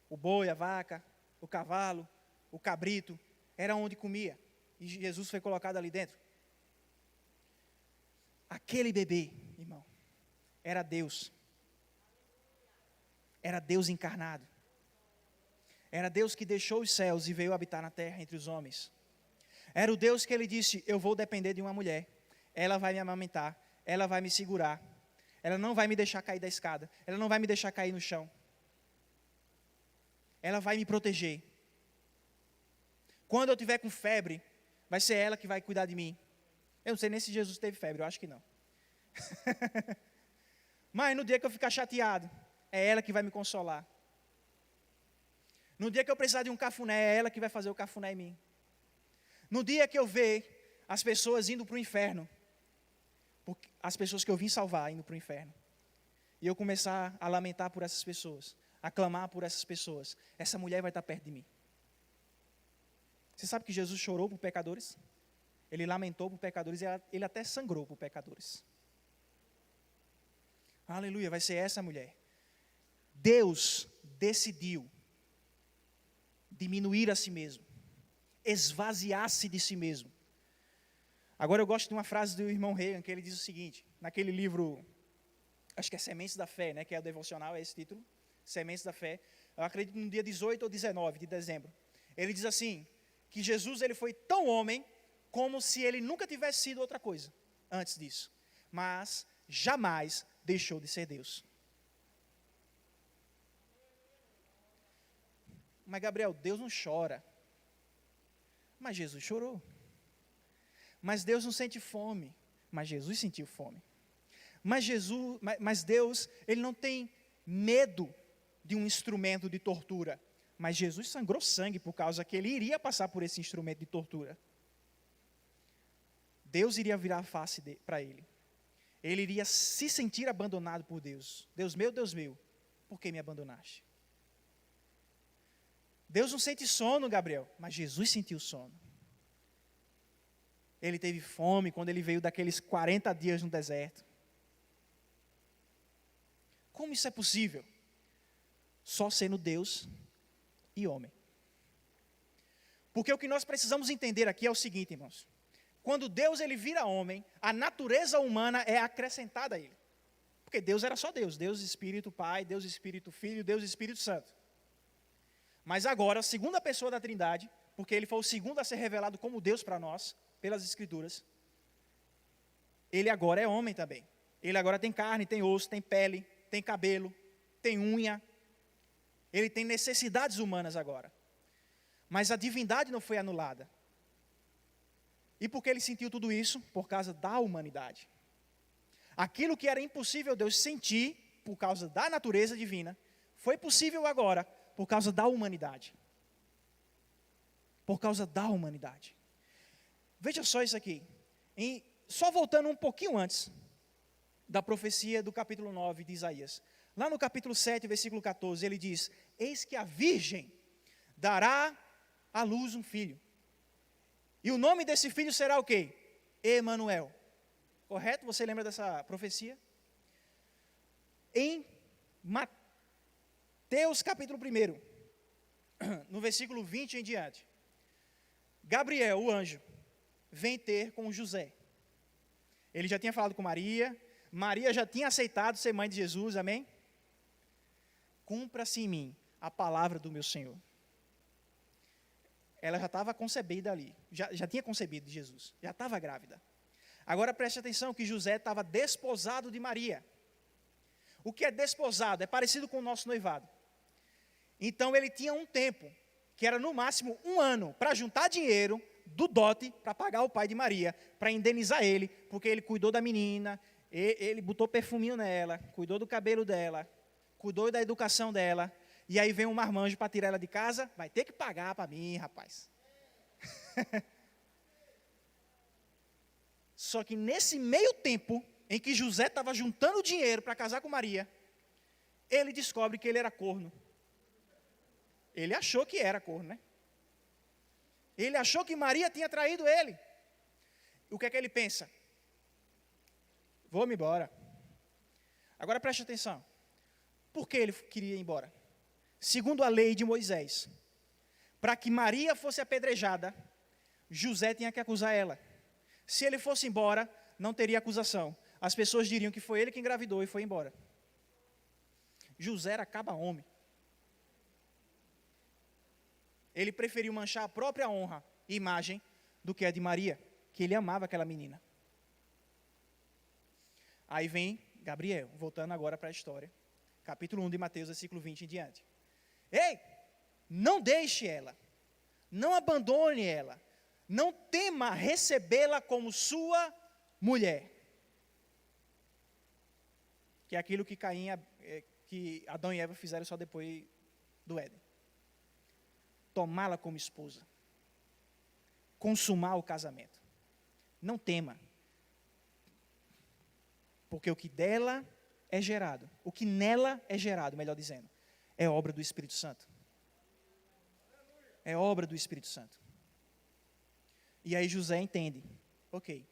O boi, a vaca, o cavalo, o cabrito, era onde comia. E Jesus foi colocado ali dentro. Aquele bebê, irmão, era Deus. Era Deus encarnado. Era Deus que deixou os céus e veio habitar na terra entre os homens. Era o Deus que ele disse, eu vou depender de uma mulher. Ela vai me amamentar, ela vai me segurar. Ela não vai me deixar cair da escada. Ela não vai me deixar cair no chão. Ela vai me proteger. Quando eu tiver com febre, vai ser ela que vai cuidar de mim. Eu não sei nem se Jesus teve febre, eu acho que não. Mas no dia que eu ficar chateado, é ela que vai me consolar. No dia que eu precisar de um cafuné, é ela que vai fazer o cafuné em mim. No dia que eu ver as pessoas indo para o inferno, as pessoas que eu vim salvar indo para o inferno, e eu começar a lamentar por essas pessoas, a clamar por essas pessoas, essa mulher vai estar perto de mim. Você sabe que Jesus chorou por pecadores? Ele lamentou por pecadores, ele até sangrou por pecadores. Aleluia, vai ser essa mulher. Deus decidiu diminuir a si mesmo, esvaziar-se de si mesmo. Agora eu gosto de uma frase do irmão Reagan, que ele diz o seguinte, naquele livro, acho que é Sementes da Fé, né, que é o devocional, é esse título, Sementes da Fé, eu acredito no dia 18 ou 19 de dezembro. Ele diz assim, que Jesus ele foi tão homem, como se ele nunca tivesse sido outra coisa, antes disso. Mas jamais deixou de ser Deus. Mas Gabriel, Deus não chora. Mas Jesus chorou. Mas Deus não sente fome. Mas Jesus sentiu fome. Mas Deus, Ele não tem medo de um instrumento de tortura. Mas Jesus sangrou sangue por causa que Ele iria passar por esse instrumento de tortura. Deus iria virar a face para Ele. Ele iria se sentir abandonado por Deus. Deus meu, por que me abandonaste? Deus não sente sono, Gabriel, mas Jesus sentiu sono. Ele teve fome quando Ele veio daqueles 40 dias no deserto. Como isso é possível? Só sendo Deus e homem. Porque o que nós precisamos entender aqui é o seguinte, irmãos. Quando Deus ele vira homem, a natureza humana é acrescentada a Ele. Porque Deus era só Deus. Deus Espírito Pai, Deus Espírito Filho, Deus Espírito Santo. Mas agora, a segunda pessoa da Trindade, porque Ele foi o segundo a ser revelado como Deus para nós, pelas Escrituras, Ele agora é homem também. Ele agora tem carne, tem osso, tem pele, tem cabelo, tem unha. Ele tem necessidades humanas agora. Mas a divindade não foi anulada. E por que Ele sentiu tudo isso? Por causa da humanidade. Aquilo que era impossível Deus sentir, por causa da natureza divina, foi possível agora, por causa da humanidade. Por causa da humanidade. Veja só isso aqui. Só voltando um pouquinho antes da profecia do capítulo 9 de Isaías. Lá no capítulo 7, versículo 14, ele diz: eis que a virgem dará à luz um filho. E o nome desse filho será o quê? Emanuel. Correto? Você lembra dessa profecia? Em Mateus capítulo 1, no versículo 20 em diante, Gabriel, o anjo, vem ter com José. Ele já tinha falado com Maria, Maria já tinha aceitado ser mãe de Jesus, amém? Cumpra-se em mim a palavra do meu Senhor. Ela já estava concebida ali, já tinha concebido de Jesus, já estava grávida. Agora preste atenção que José estava desposado de Maria. O que é desposado? É parecido com o nosso noivado. Então ele tinha um tempo, que era no máximo 1 ano, para juntar dinheiro do dote, para pagar o pai de Maria, para indenizar ele, porque ele cuidou da menina, ele botou perfuminho nela, cuidou do cabelo dela, cuidou da educação dela, e aí vem um marmanjo para tirar ela de casa, vai ter que pagar para mim, rapaz. Só que nesse meio tempo, em que José estava juntando dinheiro para casar com Maria, ele descobre que ele era corno. Ele achou que era corno, né? Ele achou que Maria tinha traído ele. O que é que ele pensa? Vou-me embora. Agora preste atenção. Por que ele queria ir embora? Segundo a lei de Moisés, para que Maria fosse apedrejada, José tinha que acusar ela. Se ele fosse embora, não teria acusação. As pessoas diriam que foi ele que engravidou e foi embora. José era caba-homem. Ele preferiu manchar a própria honra e imagem do que a de Maria, que ele amava aquela menina. Aí vem Gabriel, voltando agora para a história. Capítulo 1 de Mateus, versículo 20 em diante. Ei, não deixe ela, não abandone ela, não tema recebê-la como sua mulher. Que é aquilo que que Adão e Eva fizeram só depois do Éden. Tomá-la como esposa. Consumar o casamento. Não tema. Porque o que dela é gerado, o que nela é gerado, melhor dizendo, é obra do Espírito Santo. É obra do Espírito Santo. E aí José entende. Ok.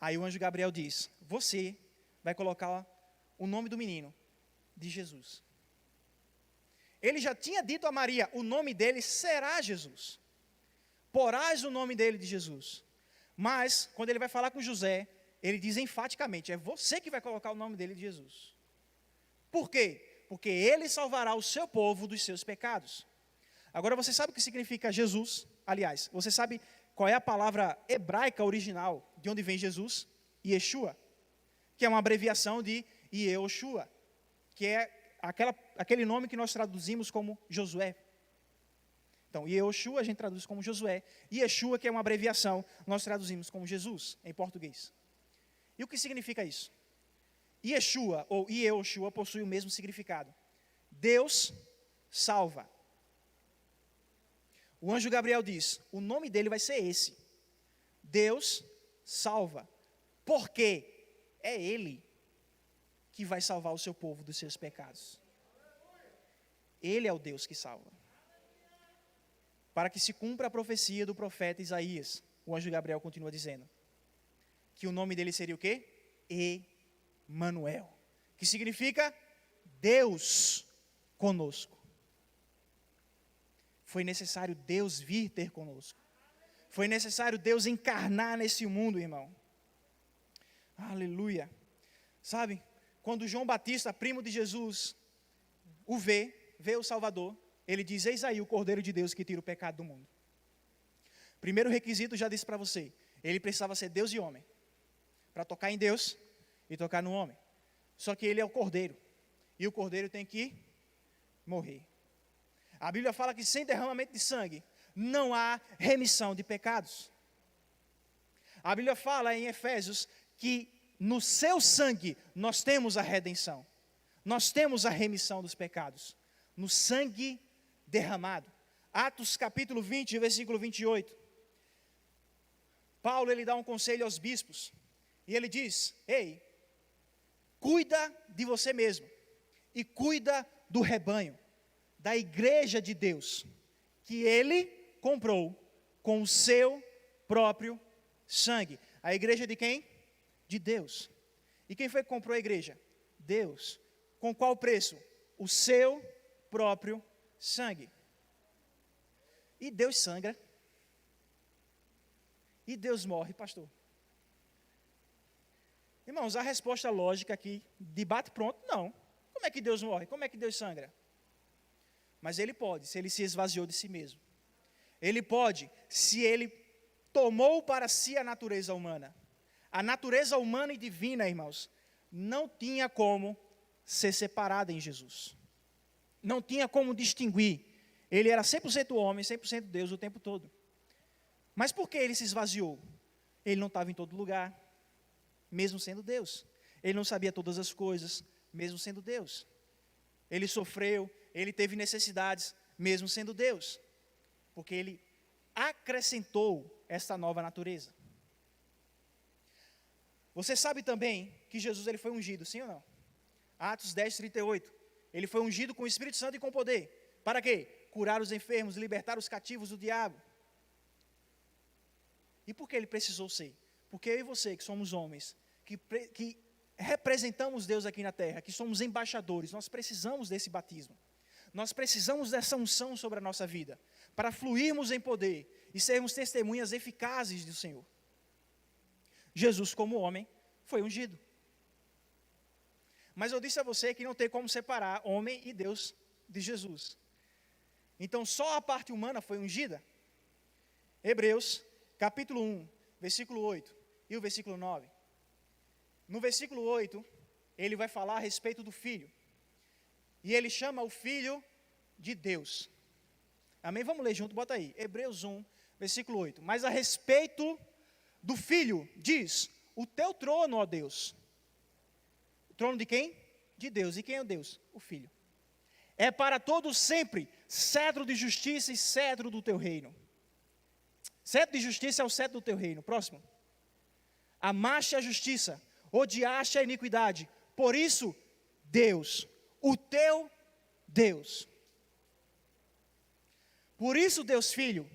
Aí o anjo Gabriel diz: você vai colocar o nome do menino de Jesus. Ele já tinha dito a Maria, o nome dele será Jesus. Porás o nome dele de Jesus. Mas, quando ele vai falar com José, ele diz enfaticamente, é você que vai colocar o nome dele de Jesus. Por quê? Porque ele salvará o seu povo dos seus pecados. Agora você sabe o que significa Jesus? Aliás, você sabe qual é a palavra hebraica original de onde vem Jesus? Yeshua. Que é uma abreviação de Yehoshua. Que é aquele nome que nós traduzimos como Josué. Então, Yehoshua a gente traduz como Josué. Yeshua, que é uma abreviação, nós traduzimos como Jesus, em português. E o que significa isso? Yeshua ou Yehoshua possui o mesmo significado. Deus salva. O anjo Gabriel diz, o nome dele vai ser esse. Deus salva. Porque é Ele que vai salvar o seu povo dos seus pecados. Ele é o Deus que salva. Para que se cumpra a profecia do profeta Isaías, o anjo Gabriel continua dizendo, que o nome dele seria o quê? Emanuel, que significa Deus conosco. Foi necessário Deus vir ter conosco. Foi necessário Deus encarnar nesse mundo, irmão. Aleluia. Sabe, quando João Batista, primo de Jesus, vê o Salvador, ele diz, eis aí o Cordeiro de Deus que tira o pecado do mundo. Primeiro requisito, já disse para você, ele precisava ser Deus e homem, para tocar em Deus e tocar no homem. Só que ele é o Cordeiro, e o Cordeiro tem que morrer. A Bíblia fala que sem derramamento de sangue, não há remissão de pecados. A Bíblia fala em Efésios que no seu sangue nós temos a redenção. Nós temos a remissão dos pecados. No sangue derramado. Atos capítulo 20, versículo 28. Paulo, ele dá um conselho aos bispos. E ele diz, ei, cuida de você mesmo. E cuida do rebanho, da igreja de Deus, que ele comprou com o seu próprio sangue. A igreja de quem? De Deus. E quem foi que comprou a igreja? Deus. Com qual preço? O seu próprio sangue. E Deus sangra. E Deus morre, pastor. Irmãos, a resposta lógica aqui, debate pronto, não. Como é que Deus morre? Como é que Deus sangra? Mas ele pode, se ele se esvaziou de si mesmo. Ele pode, se ele tomou para si a natureza humana. A natureza humana e divina, irmãos, não tinha como ser separada em Jesus. Não tinha como distinguir. Ele era 100% homem, 100% Deus o tempo todo. Mas por que ele se esvaziou? Ele não estava em todo lugar, mesmo sendo Deus. Ele não sabia todas as coisas, mesmo sendo Deus. Ele sofreu, ele teve necessidades, mesmo sendo Deus. Porque ele acrescentou esta nova natureza. Você sabe também que Jesus ele foi ungido, sim ou não? Atos 10, 38. Ele foi ungido com o Espírito Santo e com poder. Para quê? Curar os enfermos, libertar os cativos do diabo. E por que ele precisou ser? Porque eu e você, que somos homens, que representamos Deus aqui na terra, que somos embaixadores, nós precisamos desse batismo. Nós precisamos dessa unção sobre a nossa vida, para fluirmos em poder e sermos testemunhas eficazes do Senhor. Jesus, como homem, foi ungido. Mas eu disse a você que não tem como separar homem e Deus de Jesus. Então, só a parte humana foi ungida. Hebreus, capítulo 1, versículo 8 e o versículo 9. No versículo 8, ele vai falar a respeito do Filho. E ele chama o Filho de Deus. Amém? Vamos ler junto, bota aí. Hebreus 1, versículo 8. Mas a respeito do Filho, diz, o teu trono, ó Deus. O trono de quem? De Deus. E quem é o Deus? O Filho. É para todos sempre, cetro de justiça e cetro do teu reino. Cetro de justiça é o cetro do teu reino. Próximo. Amaste a justiça, odiaste a iniquidade. Por isso, Deus, o teu Deus. Por isso, Deus Filho,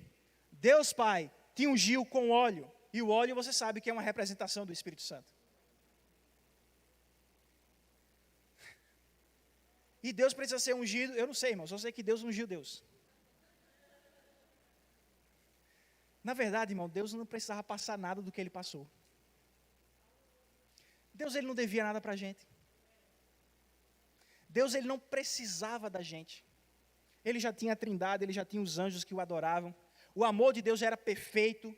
Deus Pai, te ungiu com óleo. E o óleo, você sabe que é uma representação do Espírito Santo. E Deus precisa ser ungido, eu não sei, irmão, só sei que Deus ungiu Deus. Na verdade, irmão, Deus não precisava passar nada do que Ele passou. Deus, Ele não devia nada para a gente. Deus, Ele não precisava da gente. Ele já tinha a trindade, Ele já tinha os anjos que o adoravam. O amor de Deus já era perfeito.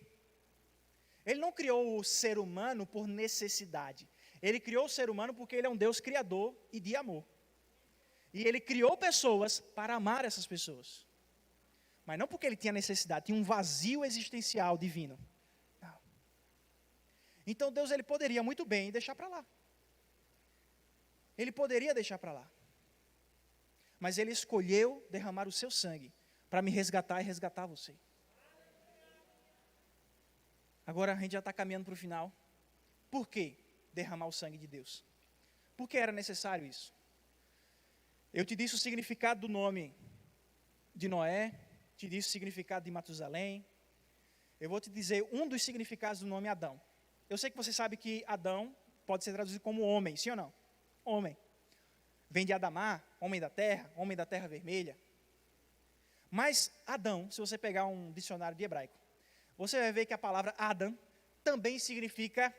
Ele não criou o ser humano por necessidade. Ele criou o ser humano porque Ele é um Deus criador e de amor. E Ele criou pessoas para amar essas pessoas. Mas não porque Ele tinha necessidade, tinha um vazio existencial divino. Não. Então Deus, Ele poderia muito bem deixar para lá. Ele poderia deixar para lá. Mas Ele escolheu derramar o seu sangue para me resgatar e resgatar você. Agora a gente já está caminhando para o final. Por que derramar o sangue de Deus? Por que era necessário isso? Eu te disse o significado do nome de Noé, te disse o significado de Matusalém. Eu vou te dizer um dos significados do nome Adão. Eu sei que você sabe que Adão pode ser traduzido como homem, sim ou não? Homem. Vem de Adamá, homem da terra vermelha. Mas Adão, se você pegar um dicionário de hebraico, você vai ver que a palavra Adam também significa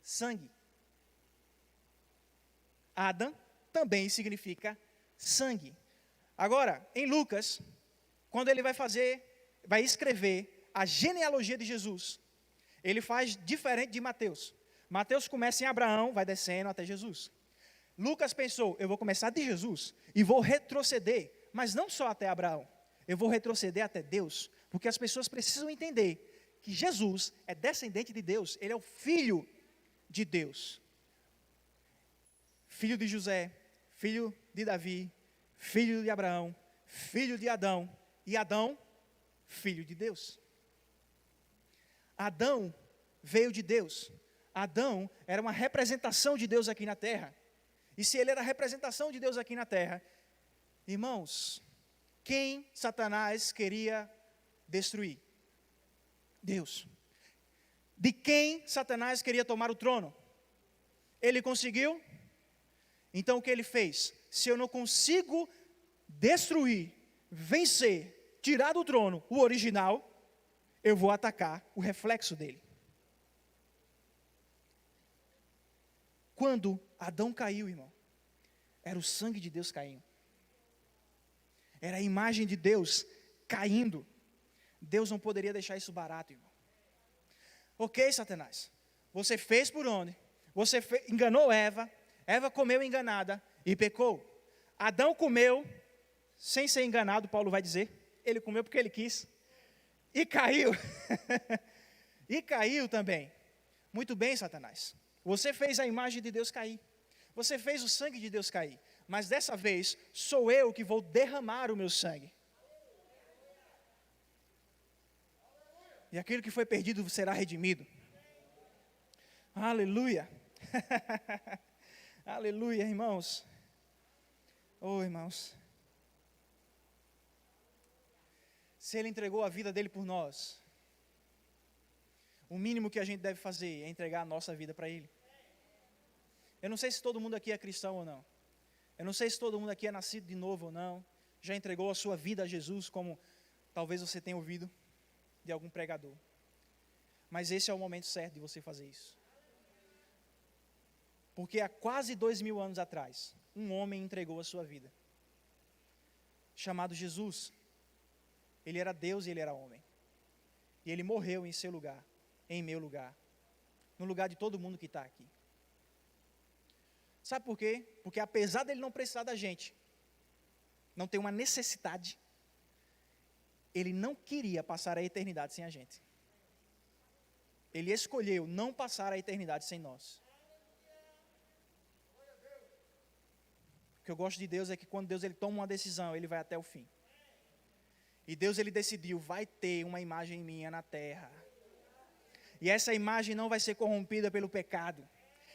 sangue. Adam também significa sangue. Agora, em Lucas, quando ele vai escrever a genealogia de Jesus, ele faz diferente de Mateus. Mateus começa em Abraão, vai descendo até Jesus. Lucas pensou, eu vou começar de Jesus e vou retroceder, mas não só até Abraão, eu vou retroceder até Deus, porque as pessoas precisam entender que Jesus é descendente de Deus, ele é o Filho de Deus. Filho de José, filho de Davi, filho de Abraão, filho de Adão, e Adão, filho de Deus. Adão veio de Deus. Adão era uma representação de Deus aqui na terra. E se ele era a representação de Deus aqui na terra, irmãos, quem Satanás queria destruir? Deus. De quem Satanás queria tomar o trono? Ele conseguiu? Então o que ele fez? Se eu não consigo destruir, vencer, tirar do trono o original, eu vou atacar o reflexo dele. Quando Adão caiu, irmão, era o sangue de Deus caindo. Era a imagem de Deus caindo. Deus não poderia deixar isso barato, irmão. Ok, Satanás, você fez por onde? Você enganou Eva, Eva comeu enganada e pecou. Adão comeu sem ser enganado, Paulo vai dizer. Ele comeu porque ele quis. E caiu. E caiu também. Muito bem, Satanás. Você fez a imagem de Deus cair. Você fez o sangue de Deus cair. Mas dessa vez, sou eu que vou derramar o meu sangue. E aquilo que foi perdido será redimido. Aleluia. Aleluia, irmãos. Oh, irmãos. Se Ele entregou a vida dEle por nós, o mínimo que a gente deve fazer é entregar a nossa vida para Ele. Eu não sei se todo mundo aqui é cristão ou não. Eu não sei se todo mundo aqui é nascido de novo ou não. Já entregou a sua vida a Jesus, como talvez você tenha ouvido de algum pregador. Mas esse é o momento certo de você fazer isso. Porque há quase 2000 anos atrás, um homem entregou a sua vida, chamado Jesus. Ele era Deus e ele era homem. E ele morreu em seu lugar, em meu lugar, no lugar de todo mundo que está aqui. Sabe por quê? Porque apesar dele não precisar da gente, não ter uma necessidade, ele não queria passar a eternidade sem a gente. Ele escolheu não passar a eternidade sem nós. O que eu gosto de Deus é que quando Deus ele toma uma decisão, ele vai até o fim. E Deus ele decidiu, vai ter uma imagem minha na terra. E essa imagem não vai ser corrompida pelo pecado.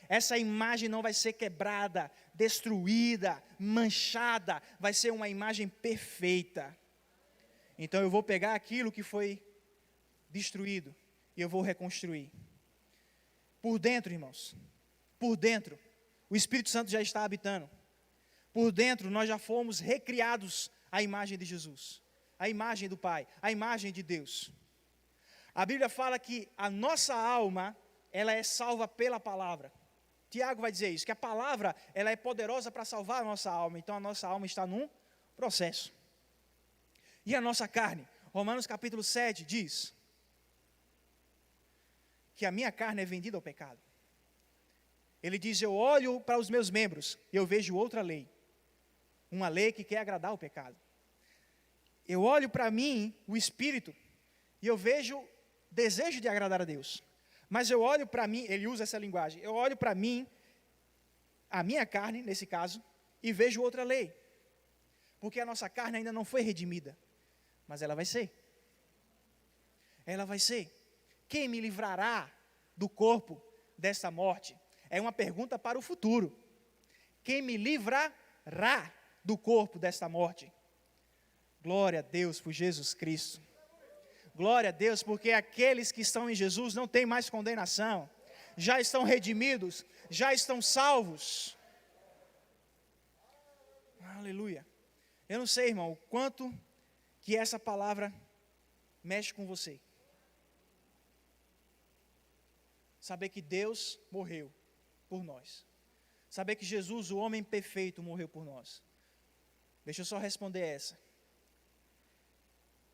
Essa imagem não vai ser quebrada, destruída, manchada. Vai ser uma imagem perfeita. Então eu vou pegar aquilo que foi destruído e eu vou reconstruir. Por dentro, irmãos, por dentro, o Espírito Santo já está habitando. Por dentro nós já fomos recriados à imagem de Jesus, a imagem do Pai, a imagem de Deus. A Bíblia fala que a nossa alma, ela é salva pela palavra. Tiago vai dizer isso, que a palavra, ela é poderosa para salvar a nossa alma. Então a nossa alma está num processo. E a nossa carne? Romanos capítulo 7 diz que a minha carne é vendida ao pecado. Ele diz, eu olho para os meus membros e eu vejo outra lei. Uma lei que quer agradar o pecado. Eu olho para mim, o Espírito, e eu vejo desejo de agradar a Deus. Mas eu olho para mim, ele usa essa linguagem, eu olho para mim, a minha carne, nesse caso, e vejo outra lei. Porque a nossa carne ainda não foi redimida, mas ela vai ser. Ela vai ser. Quem me livrará do corpo desta morte? É uma pergunta para o futuro. Quem me livrará do corpo desta morte? Glória a Deus por Jesus Cristo. Glória a Deus, porque aqueles que estão em Jesus não têm mais condenação. Já estão redimidos, já estão salvos. Aleluia. Eu não sei, irmão, o quanto que essa palavra mexe com você. Saber que Deus morreu por nós. Saber que Jesus, o homem perfeito, morreu por nós. Deixa eu só responder essa.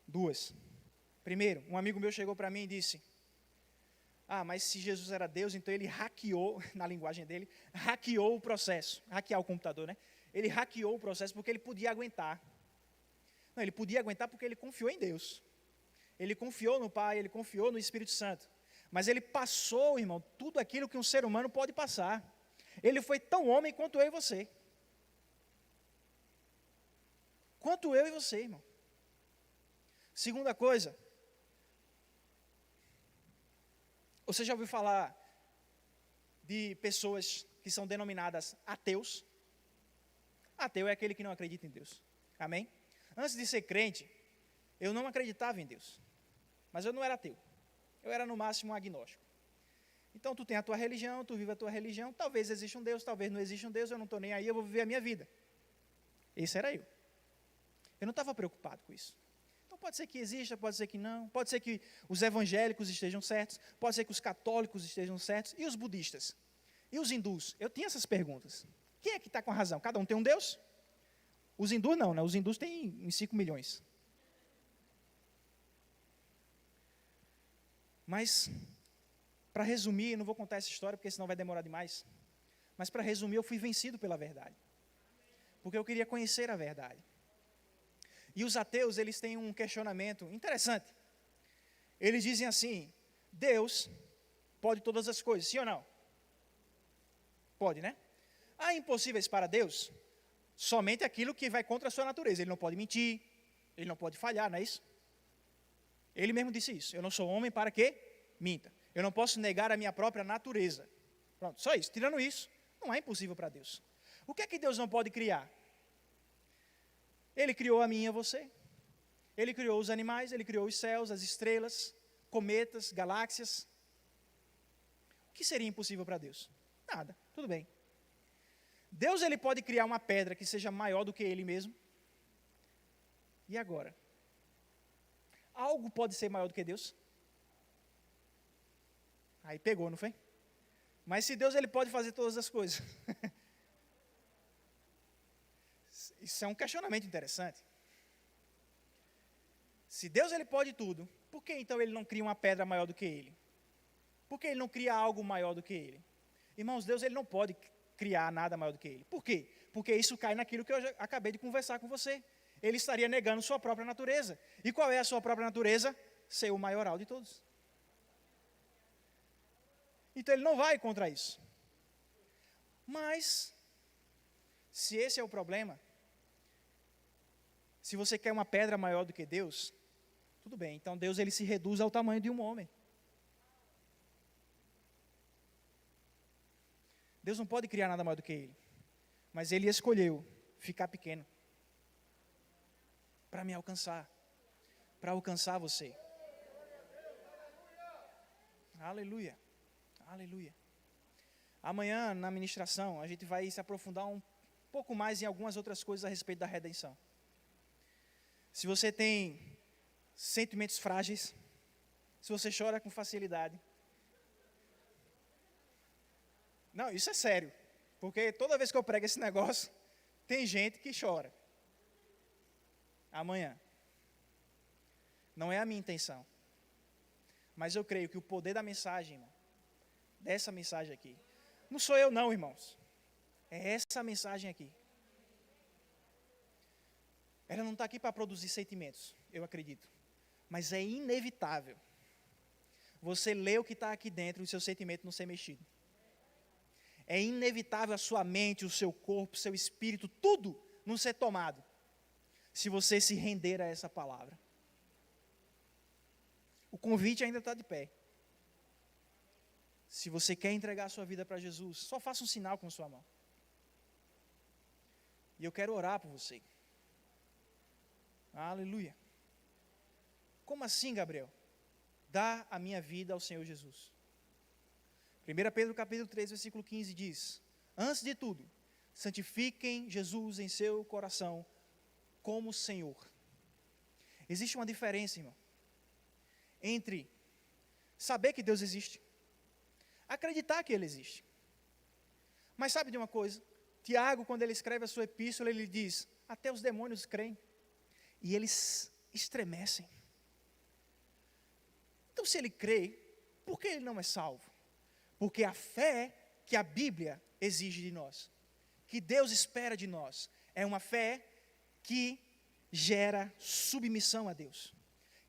Duas. Primeiro, um amigo meu chegou para mim e disse: mas se Jesus era Deus, então ele hackeou, na linguagem dele, hackeou o processo. Hackear o computador, né? Ele hackeou o processo porque ele podia aguentar. Não, ele podia aguentar porque ele confiou em Deus. Ele confiou no Pai, ele confiou no Espírito Santo. Mas ele passou, irmão, tudo aquilo que um ser humano pode passar. Ele foi tão homem quanto eu e você. Quanto eu e você, irmão. Segunda coisa. Você já ouviu falar de pessoas que são denominadas ateus? Ateu é aquele que não acredita em Deus. Amém? Antes de ser crente, eu não acreditava em Deus. Mas eu não era ateu. Eu era no máximo um agnóstico. Então tu tem a tua religião, tu vive a tua religião, talvez exista um Deus, talvez não exista um Deus, eu não estou nem aí, eu vou viver a minha vida. Esse era eu. Eu não estava preocupado com isso. Então pode ser que exista, pode ser que não, pode ser que os evangélicos estejam certos, pode ser que os católicos estejam certos, e os budistas? E os hindus? Eu tinha essas perguntas. Quem é que está com a razão? Cada um tem um Deus? Os hindus não, né? Os hindus têm em 5 milhões. Mas, para resumir, não vou contar essa história, porque senão vai demorar demais. Mas para resumir, eu fui vencido pela verdade. Porque eu queria conhecer a verdade. E os ateus, eles têm um questionamento interessante. Eles dizem assim: Deus pode todas as coisas, sim ou não? Pode, né? Há impossíveis para Deus? Somente aquilo que vai contra a sua natureza. Ele não pode mentir, ele não pode falhar, não é isso? Ele mesmo disse isso. Eu não sou homem para que minta. Eu não posso negar a minha própria natureza. Pronto, só isso. Tirando isso, não é impossível para Deus. O que é que Deus não pode criar? Ele criou a mim e a você. Ele criou os animais, ele criou os céus, as estrelas, cometas, galáxias. O que seria impossível para Deus? Nada, tudo bem. Deus, ele pode criar uma pedra que seja maior do que ele mesmo. E agora? Algo pode ser maior do que Deus? Aí pegou, não foi? Mas se Deus, ele pode fazer todas as coisas. Isso é um questionamento interessante. Se Deus, ele pode tudo, por que então ele não cria uma pedra maior do que ele? Por que ele não cria algo maior do que ele? Irmãos, Deus, ele não pode criar nada maior do que ele. Por quê? Porque isso cai naquilo que eu já acabei de conversar com você. Ele estaria negando sua própria natureza. E qual é a sua própria natureza? Ser o maioral de todos. Então ele não vai contra isso. Mas, se esse é o problema, se você quer uma pedra maior do que Deus, tudo bem, então Deus, ele se reduz ao tamanho de um homem. Deus não pode criar nada maior do que ele. Mas ele escolheu ficar pequeno para me alcançar, para alcançar você. Aleluia, aleluia. Amanhã, na ministração, a gente vai se aprofundar um pouco mais em algumas outras coisas a respeito da redenção. Se você tem sentimentos frágeis, se você chora com facilidade. Não, isso é sério, porque toda vez que eu prego esse negócio, tem gente que chora. Amanhã. Não é a minha intenção. Mas eu creio que o poder da mensagem, irmão, dessa mensagem aqui, não sou eu não, irmãos. É essa mensagem aqui. Ela não está aqui para produzir sentimentos, eu acredito. Mas é inevitável você ler o que está aqui dentro e o seu sentimento não ser mexido. é inevitável a sua mente, o seu corpo, o seu espírito, tudo não ser tomado, se você se render a essa palavra. O convite ainda está de pé. Se você quer entregar a sua vida para Jesus, só faça um sinal com a sua mão. E eu quero orar por você. Aleluia. Como assim, Gabriel? Dá a minha vida ao Senhor Jesus. 1 Pedro capítulo 3, versículo 15 diz: antes de tudo, santifiquem Jesus em seu coração como Senhor. Existe uma diferença, irmão, entre saber que Deus existe, acreditar que Ele existe. Mas sabe de uma coisa? Tiago, quando ele escreve a sua epístola, ele diz: até os demônios creem, e eles estremecem. Então, se ele crê, por que ele não é salvo? Porque a fé que a Bíblia exige de nós, que Deus espera de nós, é uma fé que gera submissão a Deus,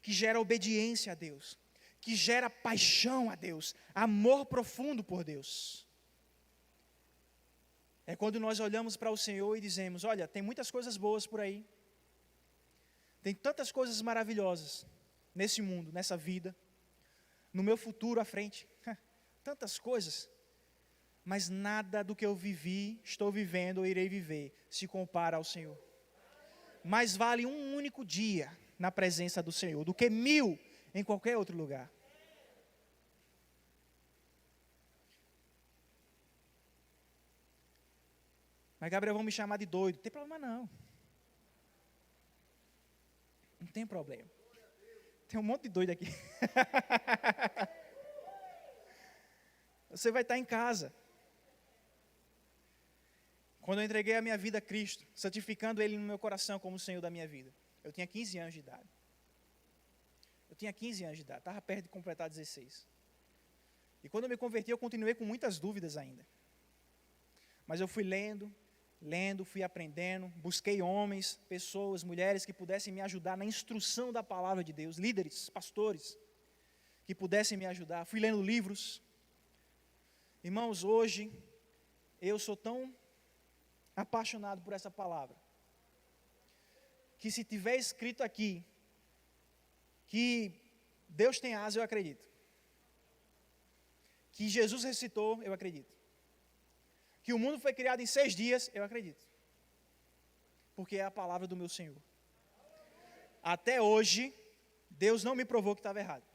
que gera obediência a Deus, que gera paixão a Deus, amor profundo por Deus. É quando nós olhamos para o Senhor e dizemos: olha, tem muitas coisas boas por aí, tem tantas coisas maravilhosas nesse mundo, nessa vida, no meu futuro à frente, tantas coisas, mas nada do que eu vivi, estou vivendo ou irei viver se compara ao Senhor. Mais vale um único dia na presença do Senhor do que 1000 em qualquer outro lugar. Mas, Gabriel, vão me chamar de doido. Não tem problema não. Não tem problema. Tem um monte de doido aqui. Você vai estar em casa. Quando eu entreguei a minha vida a Cristo, santificando Ele no meu coração como o Senhor da minha vida, eu tinha 15 anos de idade. Estava perto de completar 16. E quando eu me converti, eu continuei com muitas dúvidas ainda. Mas eu fui lendo, fui aprendendo, busquei homens, pessoas, mulheres que pudessem me ajudar na instrução da palavra de Deus, líderes, pastores, que pudessem me ajudar. Fui lendo livros. Irmãos, hoje, eu sou tão apaixonado por essa palavra, que se tiver escrito aqui, que Deus tem asa, eu acredito. Que Jesus ressuscitou, eu acredito. Que o mundo foi criado em 6 dias, eu acredito. Porque é a palavra do meu Senhor. Até hoje, Deus não me provou que estava errado.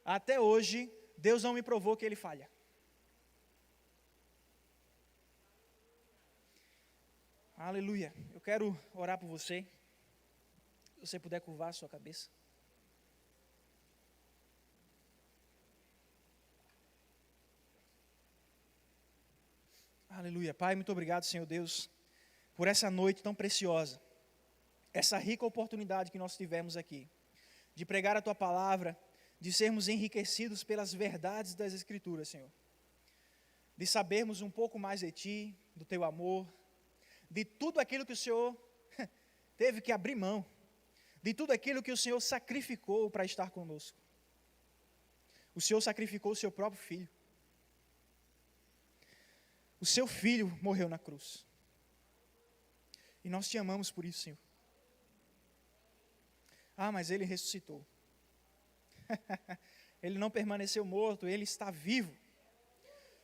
Até hoje, Deus não me provou que Ele falha. Aleluia. Eu quero orar por você. Se você puder curvar a sua cabeça. Aleluia. Pai, muito obrigado, Senhor Deus, por essa noite tão preciosa, essa rica oportunidade que nós tivemos aqui, de pregar a Tua palavra, de sermos enriquecidos pelas verdades das Escrituras, Senhor, de sabermos um pouco mais de Ti, do Teu amor, de tudo aquilo que o Senhor teve que abrir mão, de tudo aquilo que o Senhor sacrificou para estar conosco. O Senhor sacrificou o Seu próprio Filho. O Seu Filho morreu na cruz. E nós Te amamos por isso, Senhor. Ah, mas Ele ressuscitou. Ele não permaneceu morto, Ele está vivo.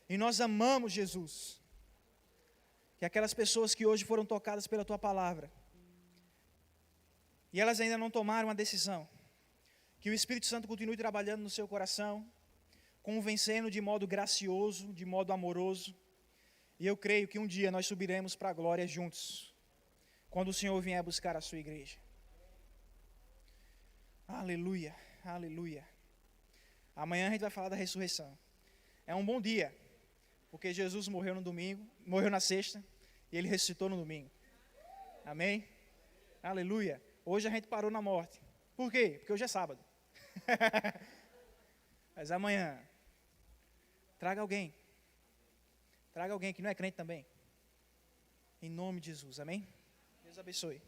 E nós amamos Jesus. Que aquelas pessoas que hoje foram tocadas pela Tua palavra, e elas ainda não tomaram a decisão, que o Espírito Santo continue trabalhando no seu coração, convencendo de modo gracioso, de modo amoroso. E eu creio que um dia nós subiremos para a glória juntos, quando o Senhor vier buscar a sua igreja. Aleluia, aleluia. Amanhã a gente vai falar da ressurreição. É um bom dia, porque Jesus morreu no domingo, morreu na sexta, e Ele ressuscitou no domingo. Amém? Aleluia. Hoje a gente parou na morte. Por quê? Porque hoje é sábado. Mas amanhã, traga alguém. Traga alguém que não é crente também. Em nome de Jesus, amém? Deus abençoe.